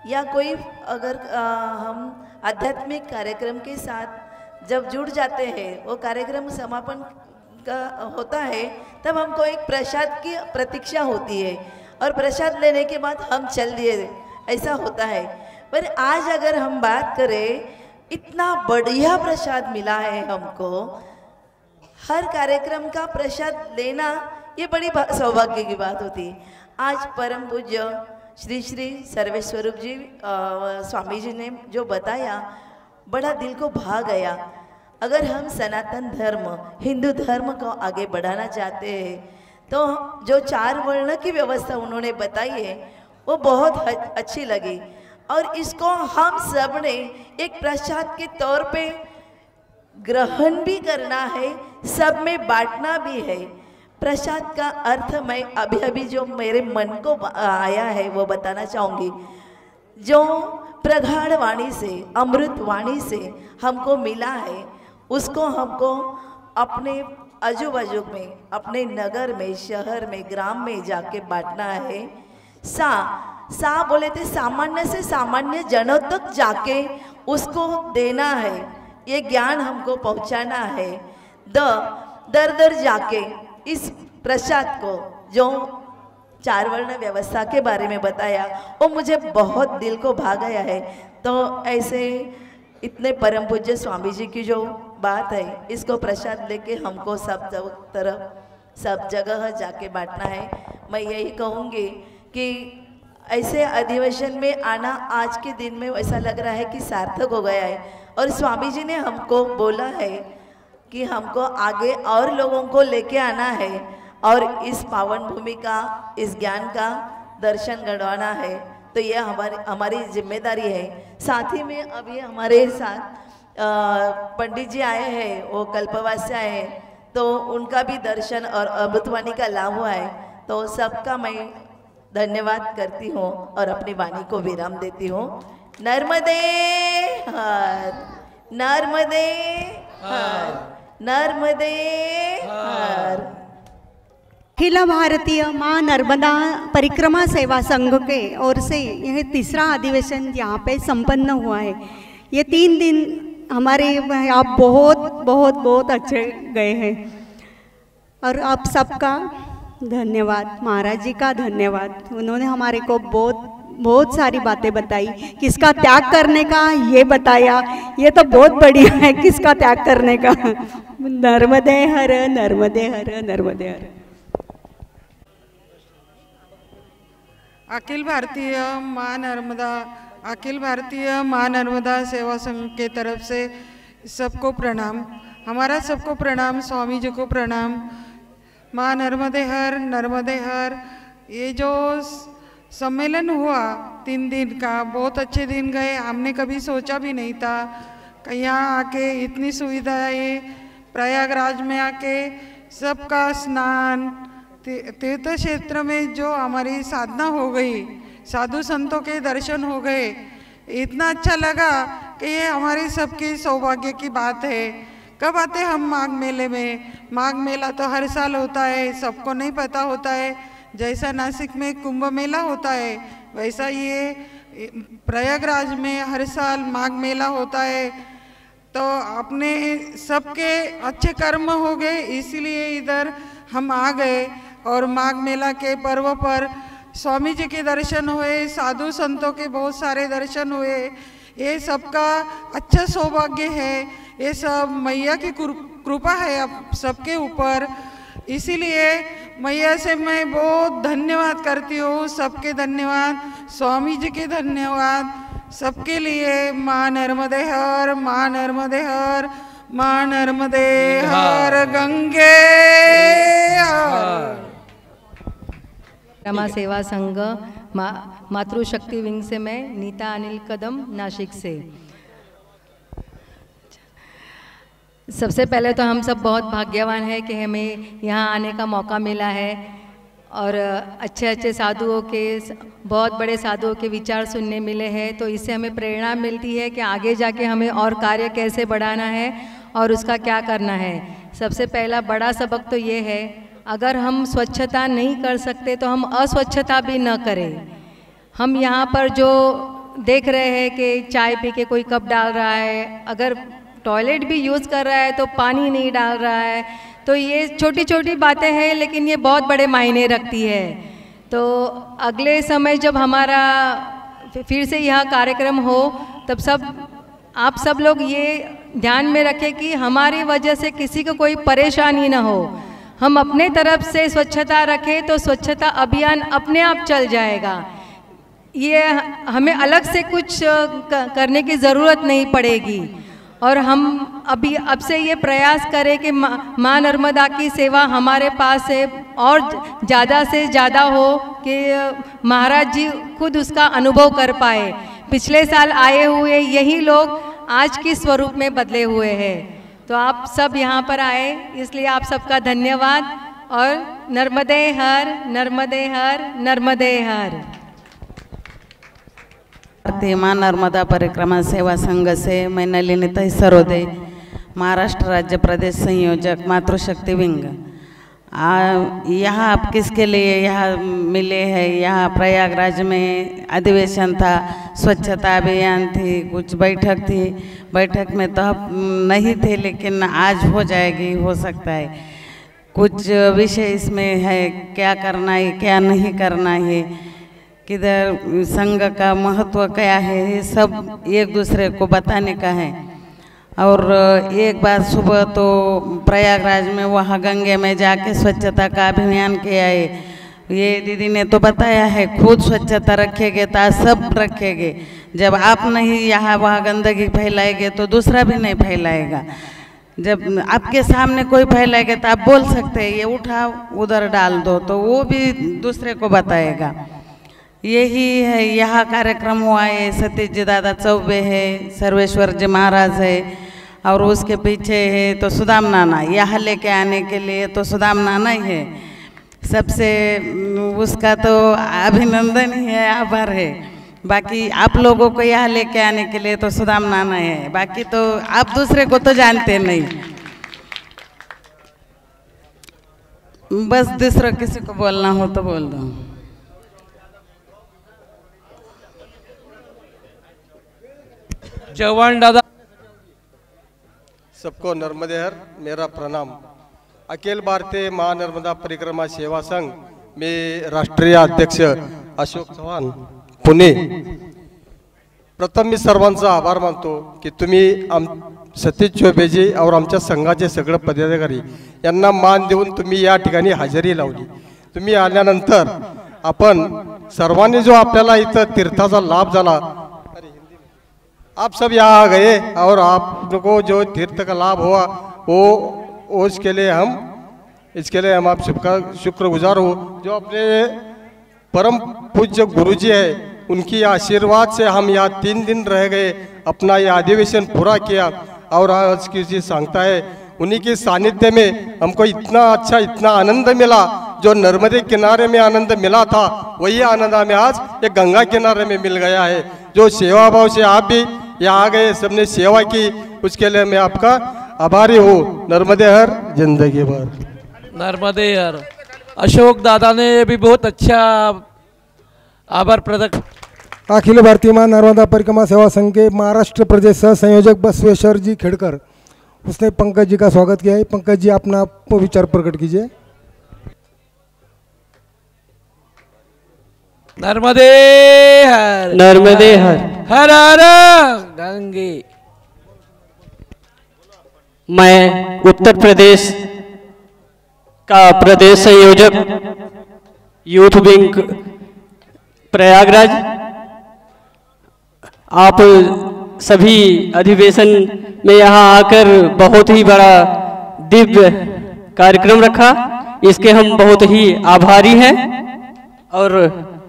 या कोई अगर हम आध्यात्मिक कार्यक्रम के साथ जब जुड़ जाते हैं, वो कार्यक्रम समापन का होता है, तब हमको एक प्रसाद की प्रतीक्षा होती है और प्रसाद लेने के बाद हम चल दिए, ऐसा होता है। पर आज अगर हम बात करें, इतना बढ़िया प्रसाद मिला है हमको। हर कार्यक्रम का प्रसाद लेना ये बड़ी सौभाग्य की बात होती है। आज परम पूज्य श्री श्री सर्वेश्वरूप जी स्वामी जी ने जो बताया, बड़ा दिल को भा गया। अगर हम सनातन धर्म, हिंदू धर्म को आगे बढ़ाना चाहते हैं तो जो 4 वर्ण की व्यवस्था उन्होंने बताई है वो बहुत अच्छी लगी और इसको हम सब ने एक प्रसाद के तौर पे ग्रहण भी करना है, सब में बांटना भी है। प्रसाद का अर्थ मैं अभी अभी जो मेरे मन को आया है वो बताना चाहूँगी। जो प्रगाढ़ वाणी से, अमृत वाणी से हमको मिला है, उसको हमको अपने आजू बाजू में, अपने नगर में, शहर में, ग्राम में जाके बांटना है। सा बोले थे सामान्य से सामान्य जनों तक जाके उसको देना है, ये ज्ञान हमको पहुंचाना है। दर दर जाके इस प्रसाद को, जो 4 वर्ण व्यवस्था के बारे में बताया, वो मुझे बहुत दिल को भा गया है। तो ऐसे इतने परम पूज्य स्वामी जी की जो बात है, इसको प्रसाद लेके हमको सब तरफ, सब जगह जाके बांटना है। मैं यही कहूँगी कि ऐसे अधिवेशन में आना आज के दिन में ऐसा लग रहा है कि सार्थक हो गया है। और स्वामी जी ने हमको बोला है कि हमको आगे और लोगों को लेके आना है और इस पावन भूमि का, इस ज्ञान का दर्शन करवाना है। तो ये हमारी जिम्मेदारी है। साथ ही में अभी हमारे साथ पंडित जी आए हैं, वो कल्पवास से आए हैं, तो उनका भी दर्शन और अमृतवाणी का लाभ हुआ है। तो सबका मैं धन्यवाद करती हूँ और अपनी वाणी को विराम देती हूँ। नर्मदे हर, नर्मदे हर, नर्मदे हर। अखिल भारतीय माँ नर्मदा परिक्रमा सेवा संघ के ओर से यह तीसरा अधिवेशन यहाँ पे संपन्न हुआ है। ये 3 दिन हमारे आप बहुत बहुत बहुत अच्छे गए हैं और आप सबका धन्यवाद, महाराज जी का धन्यवाद। उन्होंने हमारे को बहुत सारी बातें बताई, किसका त्याग करने का ये बताया, ये तो बहुत बढ़िया है, किसका त्याग करने का। नर्मदे हर, नर्मदे हर, नर्मदे हर। अखिल भारतीय माँ नर्मदा सेवा संघ के तरफ से सबको प्रणाम। हमारा सबको प्रणाम, स्वामी जी को प्रणाम। माँ नर्मदे हर, नर्मदे हर। ये जो सम्मेलन हुआ 3 दिन का, बहुत अच्छे दिन गए। हमने कभी सोचा भी नहीं था कि यहाँ आके इतनी सुविधाएं, प्रयागराज में आके सबका स्नान, तीर्थ क्षेत्र में जो हमारी साधना हो गई, साधु संतों के दर्शन हो गए, इतना अच्छा लगा कि ये हमारी सबकी सौभाग्य की बात है। कब आते हम माघ मेले में? माघ मेला तो हर साल होता है, सबको नहीं पता होता है। जैसा नासिक में कुंभ मेला होता है, वैसा ये प्रयागराज में हर साल माघ मेला होता है। तो अपने सबके अच्छे कर्म हो गए, इसीलिए इधर हम आ गए। और माघ मेला के पर्व पर स्वामी जी के दर्शन हुए, साधु संतों के बहुत सारे दर्शन हुए। ये सबका अच्छा सौभाग्य है, ये सब मैया की कृपा है अब सबके ऊपर। इसीलिए मैया से मैं बहुत धन्यवाद करती हूँ, सबके धन्यवाद, स्वामी जी के धन्यवाद सबके लिए। माँ नर्मदे हर, माँ नर्मदे हर, माँ नर्मदे हर, गंगे हर। रमा सेवा संघ मातृशक्ति विंग से मैं नीता अनिल कदम, नासिक से। सबसे पहले तो हम सब बहुत भाग्यवान हैं कि हमें यहाँ आने का मौका मिला है और अच्छे अच्छे साधुओं के, बहुत बड़े साधुओं के विचार सुनने मिले हैं। तो इससे हमें प्रेरणा मिलती है कि आगे जाके हमें और कार्य कैसे बढ़ाना है और उसका क्या करना है। सबसे पहला बड़ा सबक तो ये है, अगर हम स्वच्छता नहीं कर सकते तो हम अस्वच्छता भी न करें। हम यहाँ पर जो देख रहे हैं कि चाय पी के कोई कप डाल रहा है, अगर टॉयलेट भी यूज़ कर रहा है तो पानी नहीं डाल रहा है, तो ये छोटी छोटी बातें हैं लेकिन ये बहुत बड़े मायने रखती है। तो अगले समय जब हमारा फिर से यह कार्यक्रम हो, तब आप सब लोग ये ध्यान में रखें कि हमारी वजह से किसी को कोई परेशानी ना हो। हम अपने तरफ से स्वच्छता रखें तो स्वच्छता अभियान अपने आप चल जाएगा। ये हमें अलग से कुछ करने की ज़रूरत नहीं पड़ेगी। और हम अब से ये प्रयास करें कि माँ नर्मदा की सेवा हमारे पास है और ज़्यादा से ज़्यादा हो कि महाराज जी खुद उसका अनुभव कर पाए। पिछले साल आए हुए यही लोग आज के स्वरूप में बदले हुए हैं। तो आप सब यहाँ पर आए, इसलिए आप सबका धन्यवाद। और नर्मदे हर, नर्मदे हर, नर्मदे हर। भारतीय माँ नर्मदा परिक्रमा सेवा संघ से मैं नलिनी सरोदे, महाराष्ट्र राज्य प्रदेश संयोजक, मातृशक्ति विंग। यहाँ आप किसके लिए यहाँ मिले हैं? यहाँ प्रयागराज में अधिवेशन था, स्वच्छता अभियान थी, कुछ बैठक थी। बैठक में तो हम नहीं थे, लेकिन आज हो जाएगी, हो सकता है। कुछ विषय इसमें है, क्या करना है, क्या नहीं करना है, किधर संघ का महत्व क्या है, ये सब एक दूसरे को बताने का है। और एक बार सुबह तो प्रयागराज में वहाँ गंगे में जाके स्वच्छता का अभियान किया है। ये दीदी ने तो बताया है, खुद स्वच्छता रखेंगे तो सब रखेंगे। जब आप नहीं यहाँ वहाँ गंदगी फैलाएंगे तो दूसरा भी नहीं फैलाएगा। जब आपके सामने कोई फैलाएगा तो आप बोल सकते हैं ये उठाओ उधर डाल दो, तो वो भी दूसरे को बताएगा। यही है, यहाँ कार्यक्रम हुआ है। सतीश जी दादा चौबे है, सर्वेश्वर जी महाराज है, और उसके पीछे है तो सुदाम नाना। यहाँ लेके आने के लिए तो सुदाम नाना ही है, सबसे उसका तो अभिनंदन ही है, आभार है। बाकी आप लोगों को यहाँ लेके आने के लिए तो सुदाम नाना है, बाकी तो आप दूसरे को तो जानते नहीं। बस दूसरा किसी को बोलना हो तो बोल दो। जवान दादा सबको नर्मदे हर, मेरा प्रणाम। अखिल भारतीय महानर्मदा परिक्रमा सेवा संघ में राष्ट्रीय अध्यक्ष अशोक चव्हाण, पुणे। प्रथम मी सर्वांचा आभार मानतो की तुम्ही सतीश चौबेजी और आमच्या संघाचे सगळे पदाधिकारी यांना मान देऊन तुम्ही या ठिकाणी हजेरी लावली। तुम्ही आल्यानंतर आपण सर्वांनी जो आपल्याला इथं तीर्थाचा लाभ झाला, आप सब यहाँ आ गए और आप को जो तीर्थ का लाभ हुआ वो इसके लिए हम आप सबका शुक्रगुजार हो। जो अपने परम पूज्य गुरुजी है, उनकी आशीर्वाद से हम यहाँ 3 दिन रह गए, अपना ये अधिवेशन पूरा किया। और आज की चीज सांगता है, उन्हीं के सानिध्य में हमको इतना अच्छा, इतना आनंद मिला। जो नर्मदे किनारे में आनंद मिला था, वही आनंद हमें आज ये गंगा किनारे में मिल गया है। जो सेवा भाव से आप भी यहाँ आ गए, सबने सेवा की, उसके लिए मैं आपका आभारी हूँ। नर्मदे हर, जिंदगी भर। नर्मदे हर। अशोक दादा ने भी बहुत अच्छा आभार प्रकट। अखिल भारतीय माँ नर्मदा परिक्रमा सेवा संघ के महाराष्ट्र प्रदेश सह संयोजक बसवेश्वर जी खेड़कर, उसने पंकज जी का स्वागत किया है। पंकज जी अपना विचार प्रकट कीजिए। नर्मदे हर, नर्मदे हर, हर हर गंगे। मैं उत्तर प्रदेश का प्रदेश संयोजक यूथ विंग प्रयागराज, आप सभी अधिवेशन में यहाँ आकर बहुत ही बड़ा दिव्य कार्यक्रम रखा, इसके हम बहुत ही आभारी हैं। और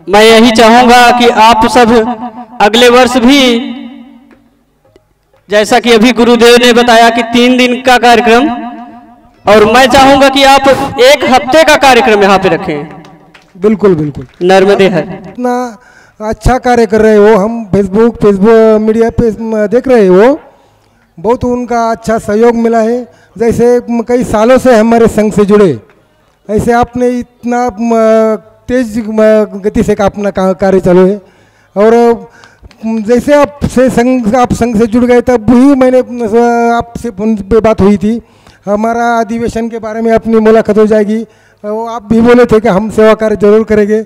मैं यही चाहूँगा कि आप सब अगले वर्ष भी, जैसा कि अभी गुरुदेव ने बताया कि 3 दिन का कार्यक्रम, और मैं चाहूँगा कि आप 1 हफ्ते का कार्यक्रम यहाँ पे रखें। बिल्कुल बिल्कुल। नर्मदे हर। इतना अच्छा कार्य कर रहे हो, हम फेसबुक मीडिया पे देख रहे हो, बहुत उनका अच्छा सहयोग मिला है। जैसे कई सालों से हमारे संघ से जुड़े, ऐसे आपने इतना तेज गति से अपना कार्य चालू है। और जैसे आप संघ से जुड़ गए, तब ही मैंने आपसे फोन पे बात हुई थी, हमारा अधिवेशन के बारे में अपनी मुलाकात हो जाएगी। आप भी बोले थे कि हम सेवा कार्य जरूर करेंगे,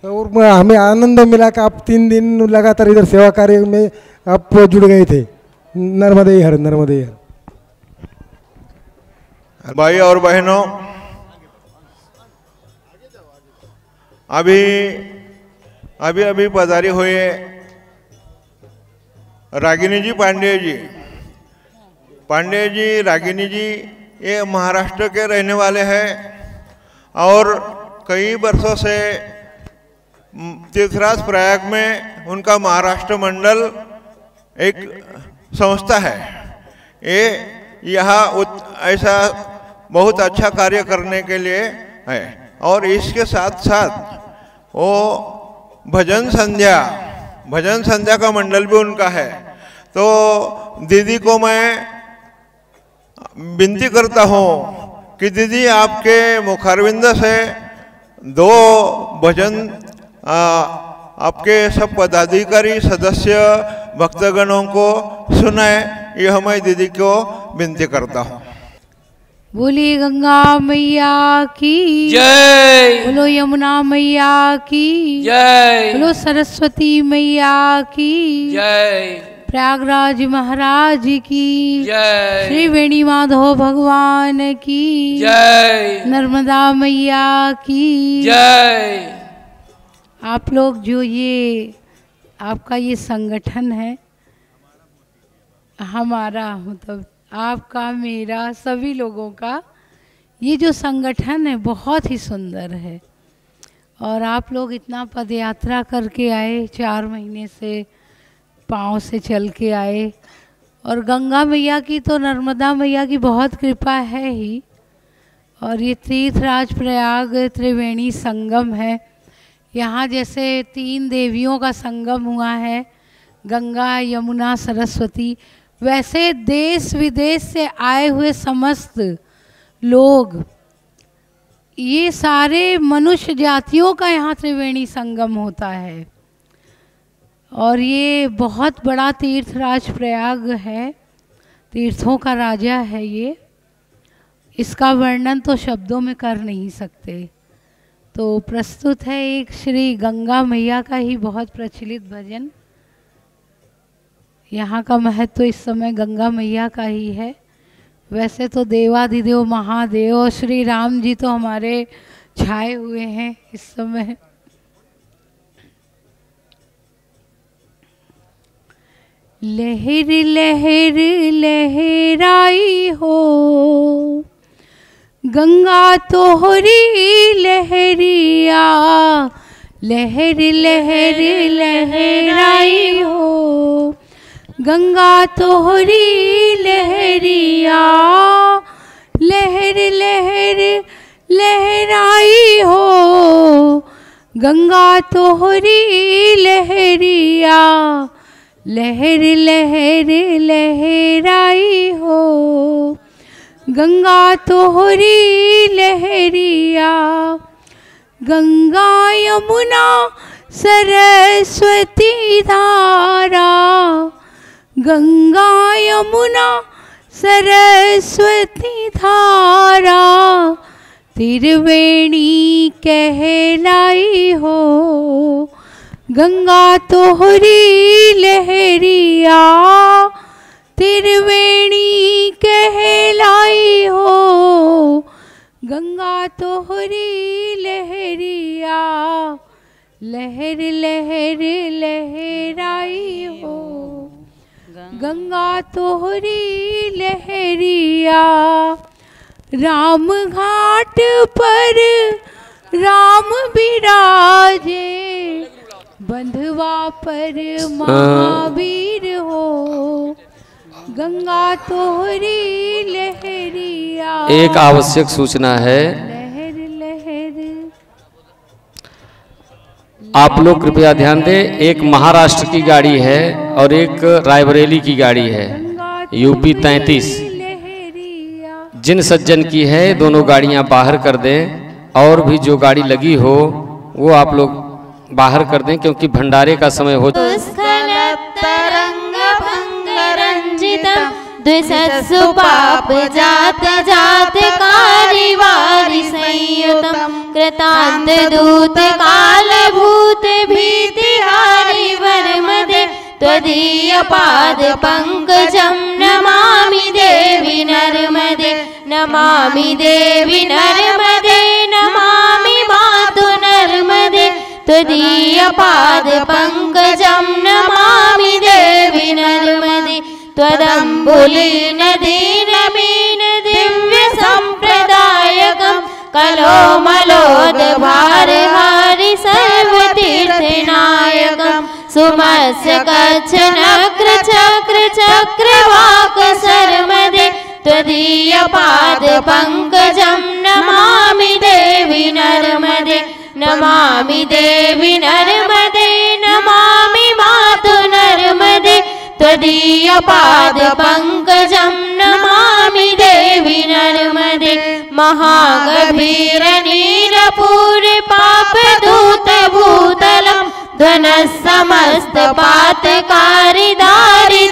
और हमें आनंद मिला कि आप 3 दिन लगातार इधर सेवा कार्य में आप जुड़ गए थे। नर्मदे हर, नर्मदे हर। भाई और बहनों, अभी पधारे हुए रागिनी जी पांडे जी रागिनी जी ये महाराष्ट्र के रहने वाले हैं और कई वर्षों से तीर्थराज प्रयाग में उनका महाराष्ट्र मंडल एक संस्था है। ये यहाँ ऐसा बहुत अच्छा कार्य करने के लिए है। और इसके साथ साथ वो भजन संध्या का मंडल भी उनका है। तो दीदी को मैं विनती करता हूँ कि दीदी आपके मुखारविंद से 2 भजन आपके सब पदाधिकारी सदस्य भक्तगणों को सुनाए, यह मैं दीदी को विनती करता हूँ। बोली गंगा मैया की जय, बोलो यमुना मैया की जय, बोलो सरस्वती मैया की जय, प्रयागराज महाराज की जय, श्री वेणी माधव भगवान की जय, नर्मदा मैया की जय। आप लोग जो ये आपका ये संगठन है, हमारा मतलब आपका मेरा सभी लोगों का ये जो संगठन है बहुत ही सुंदर है। और आप लोग इतना पदयात्रा करके आए, 4 महीने से पाँव से चल के आए। और गंगा मैया की तो नर्मदा मैया की बहुत कृपा है ही। और ये तीर्थराज प्रयाग त्रिवेणी संगम है। यहाँ जैसे 3 देवियों का संगम हुआ है, गंगा यमुना सरस्वती, वैसे देश विदेश से आए हुए समस्त लोग, ये सारे मनुष्य जातियों का यहाँ त्रिवेणी संगम होता है। और ये बहुत बड़ा तीर्थराज प्रयाग है, तीर्थों का राजा है ये। इसका वर्णन तो शब्दों में कर नहीं सकते। तो प्रस्तुत है एक श्री गंगा मैया का ही बहुत प्रचलित भजन। यहाँ का महत्व तो इस समय गंगा मैया का ही है। वैसे तो देवाधिदेव महादेव और श्री राम जी तो हमारे छाए हुए हैं इस समय। लहर लहर लहराई हो गंगा तोहरी लहरिया, लहर लहर लहराई हो गंगा तोहरी लहरिया, लहर लहर लहराई हो गंगा तोहरी लहरिया, लहर लहर लहराई हो गंगा तोहरी लहरिया। गंगा यमुना सरस्वती धारा, गंगा यमुना सरस्वती धारा, त्रिवेणी कहलाई हो गंगा तोहरी लहरिया, त्रिवेणी कहलाई हो गंगा तोहरी लहरिया, लहर लहर लहराई हो गंगा तोहरी लहरिया। राम घाट पर राम बिराजे, बंधवा पर महावीर हो गंगा तोहरी लहरिया। एक आवश्यक सूचना है, लहर लहर। आप लोग कृपया ध्यान दें। एक महाराष्ट्र की गाड़ी है और एक रायबरेली की गाड़ी है, यूपी 33। जिन सज्जन की है दोनों गाड़ियां बाहर कर दें। और भी जो गाड़ी लगी हो वो आप लोग बाहर कर दें, क्योंकि भंडारे का समय हो। पाप जात जात कारिवारि संयुतम, कृतांत दूत काल भूत भीतिहारि वरमदे, त्वदीय पाद पंकजं नमामि देवी नर्मदे, नमामि देवी नर्मदे, नमामि मातु नर्मदे, त्वदीय पाद पंकजं नमामि देवी नर्मदे, त्वदम्बुलीन दीनमीन दिव्य संप्रदायकं, कलोमलोद्भारहारि सर्वतीर्थनायकं, सुमत्स्य कच्छ नक्र चक्र चक्रवाक सरमदे, त्वदीयपाद पंकजं नमामि देवी नर्मदे नमामि देवी नर्मदे नमामि मातु नर्मदे त्वदीयपाद पंकजं नमामि देवी नर्मदे महागभीर नीरपूर पाप दूत भूतलम् ध्वनः समस्त पातकारी दारिदापदाचलम्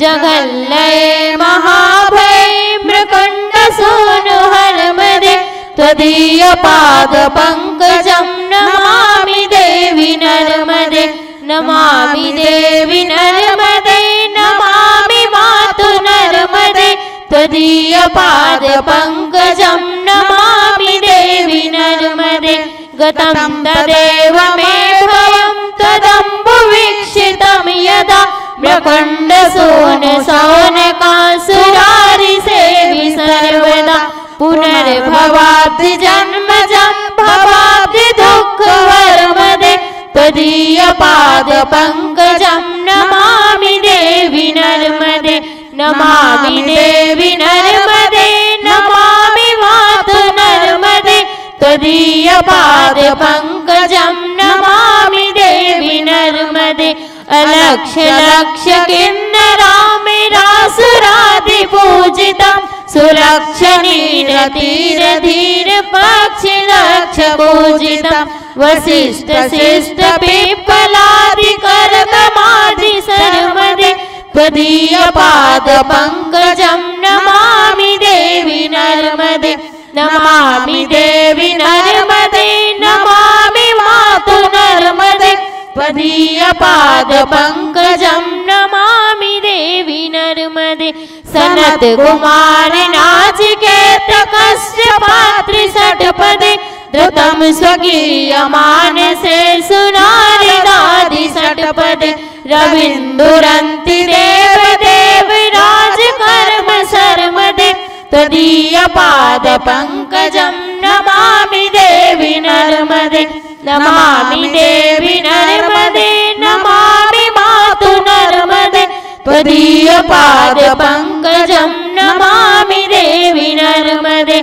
जगल्लये महाभय मृकण्ड सूनु हरमदे त्वदीयपाद पंकजं नमामि देवी नर्मदे नमामि देवी नर्मदे नमामि मातु नर्मदे त्वदीयपाद पंकजं नमामि देवी नर्मदे गतं तदेव मे भयं त्वदम्बुवीक्षितं यदा प्रखण्डसूनसौनकासुरारिसेवि सर्वदा पुनर्भवाब्धि जन्मजं भवाब्धि दुःखवर्मदे त्वदीयपाद पंकजं नमामि देवी नर्मदे नमामि देवी नर्मदे नमामि मातु नर्मदे त्वदीयपाद पंकजं नमामि देवी नर्मदे अलक्ष्य लक्ष्य किन्नरामिरासुरादिपूजितं सुलक्षणीरतीर धीर पक्षि लक्ष पूजितं वसिष्ठ शिष्ट पिप्पलादि कर्दमादि सर्वदे त्वदीयपाद पंकजं नमामि देवी नर्मदे नमामि देवी नर्मदे नमामि मातु नर्मदे त्वदीयपाद पंकजं नमामि देवी नर्मदे सनत कुमार नाचिकेत कश्यपात्रि षट्पदे धृतं स्वकीयमानसे सुनारिदादि षट्पदे रविन्दुरन्ति देव देव राजकर्म शर्मदे त्वदीयपाद पंकजं नमामि देवी नर्मदे नमामि देवी नर्मदे नमामि मातु नर्मदे त्वदीयपाद पंकजं नमामि देवी नर्मदे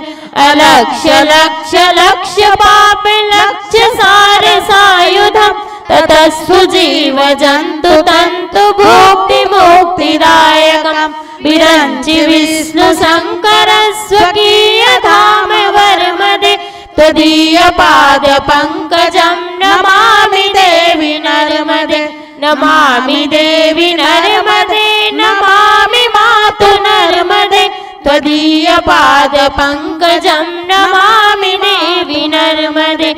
अलक्ष्य लक्ष्य लक्ष्य पाप लक्ष्य सार सायुधं ततस्सु जीव जन्तु तन्तु भुक्ति मुक्तिदायकम् विरञ्चि विष्णु शङ्कर स्वकीय धाम वर्मदे त्वदीयपाद पंकजं नमामि देवी नर्मदे नमामि देवी नर्मदे नमामि मातु नर्मदे त्वदीयपाद पंकजं नमामि देवी नर्मदे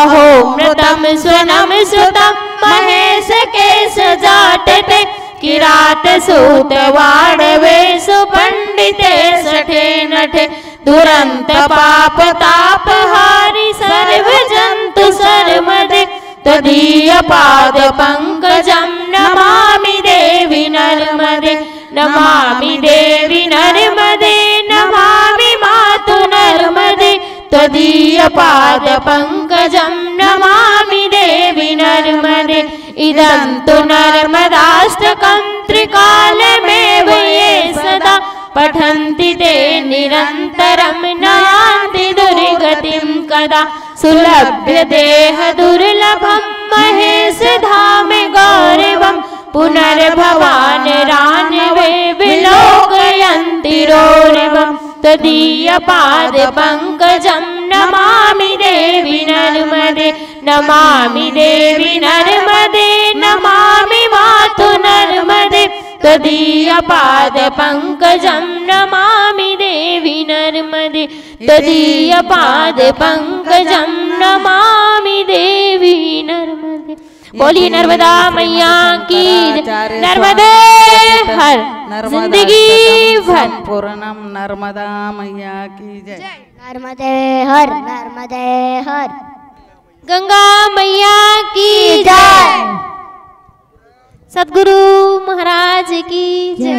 अहो मृतं स्वनं श्रुतं महेश केश जाटते किरात सूत वाडवे सुपंडिते सठे नठे दुरंत पाप ताप हारि सर्व जंतु सर्मदे त्वदीयपाद पंकजं नमामि देवी नर्मदे नमामि देवी नर्मदे नमामि मातु नर्मदे त्वदीयपाद पंकजं नमामि देवी नर्मदे इदं तु नर्मदाष्टकं त्रिकालमेव ये सदा पठन्ति ते निरन्तरं नयान्ति दुर्गतिं कदा सुलभ्य देह दुर्लभं महेश धाम गौरवं पुनर्भवान् रान्वे विलोकयन्ति रोरवं त्वदीयपाद पंकजं नमामि देवी नर्मदे नमामि देवी नर्मदे नमामि मातु नर्मदे त्वदीयपाद पंकजं नमामि देवी नर्मदे त्वदीयपाद पंकजं नमामि देवी नर्मदे। बोली नर्मदा मैया की नर्मदे हर जिंदगी भर पूर्णम नर्मदा मैया की जय। नर्मदे हर गंगा मैया की जय। सद्गुरु महाराज की जय।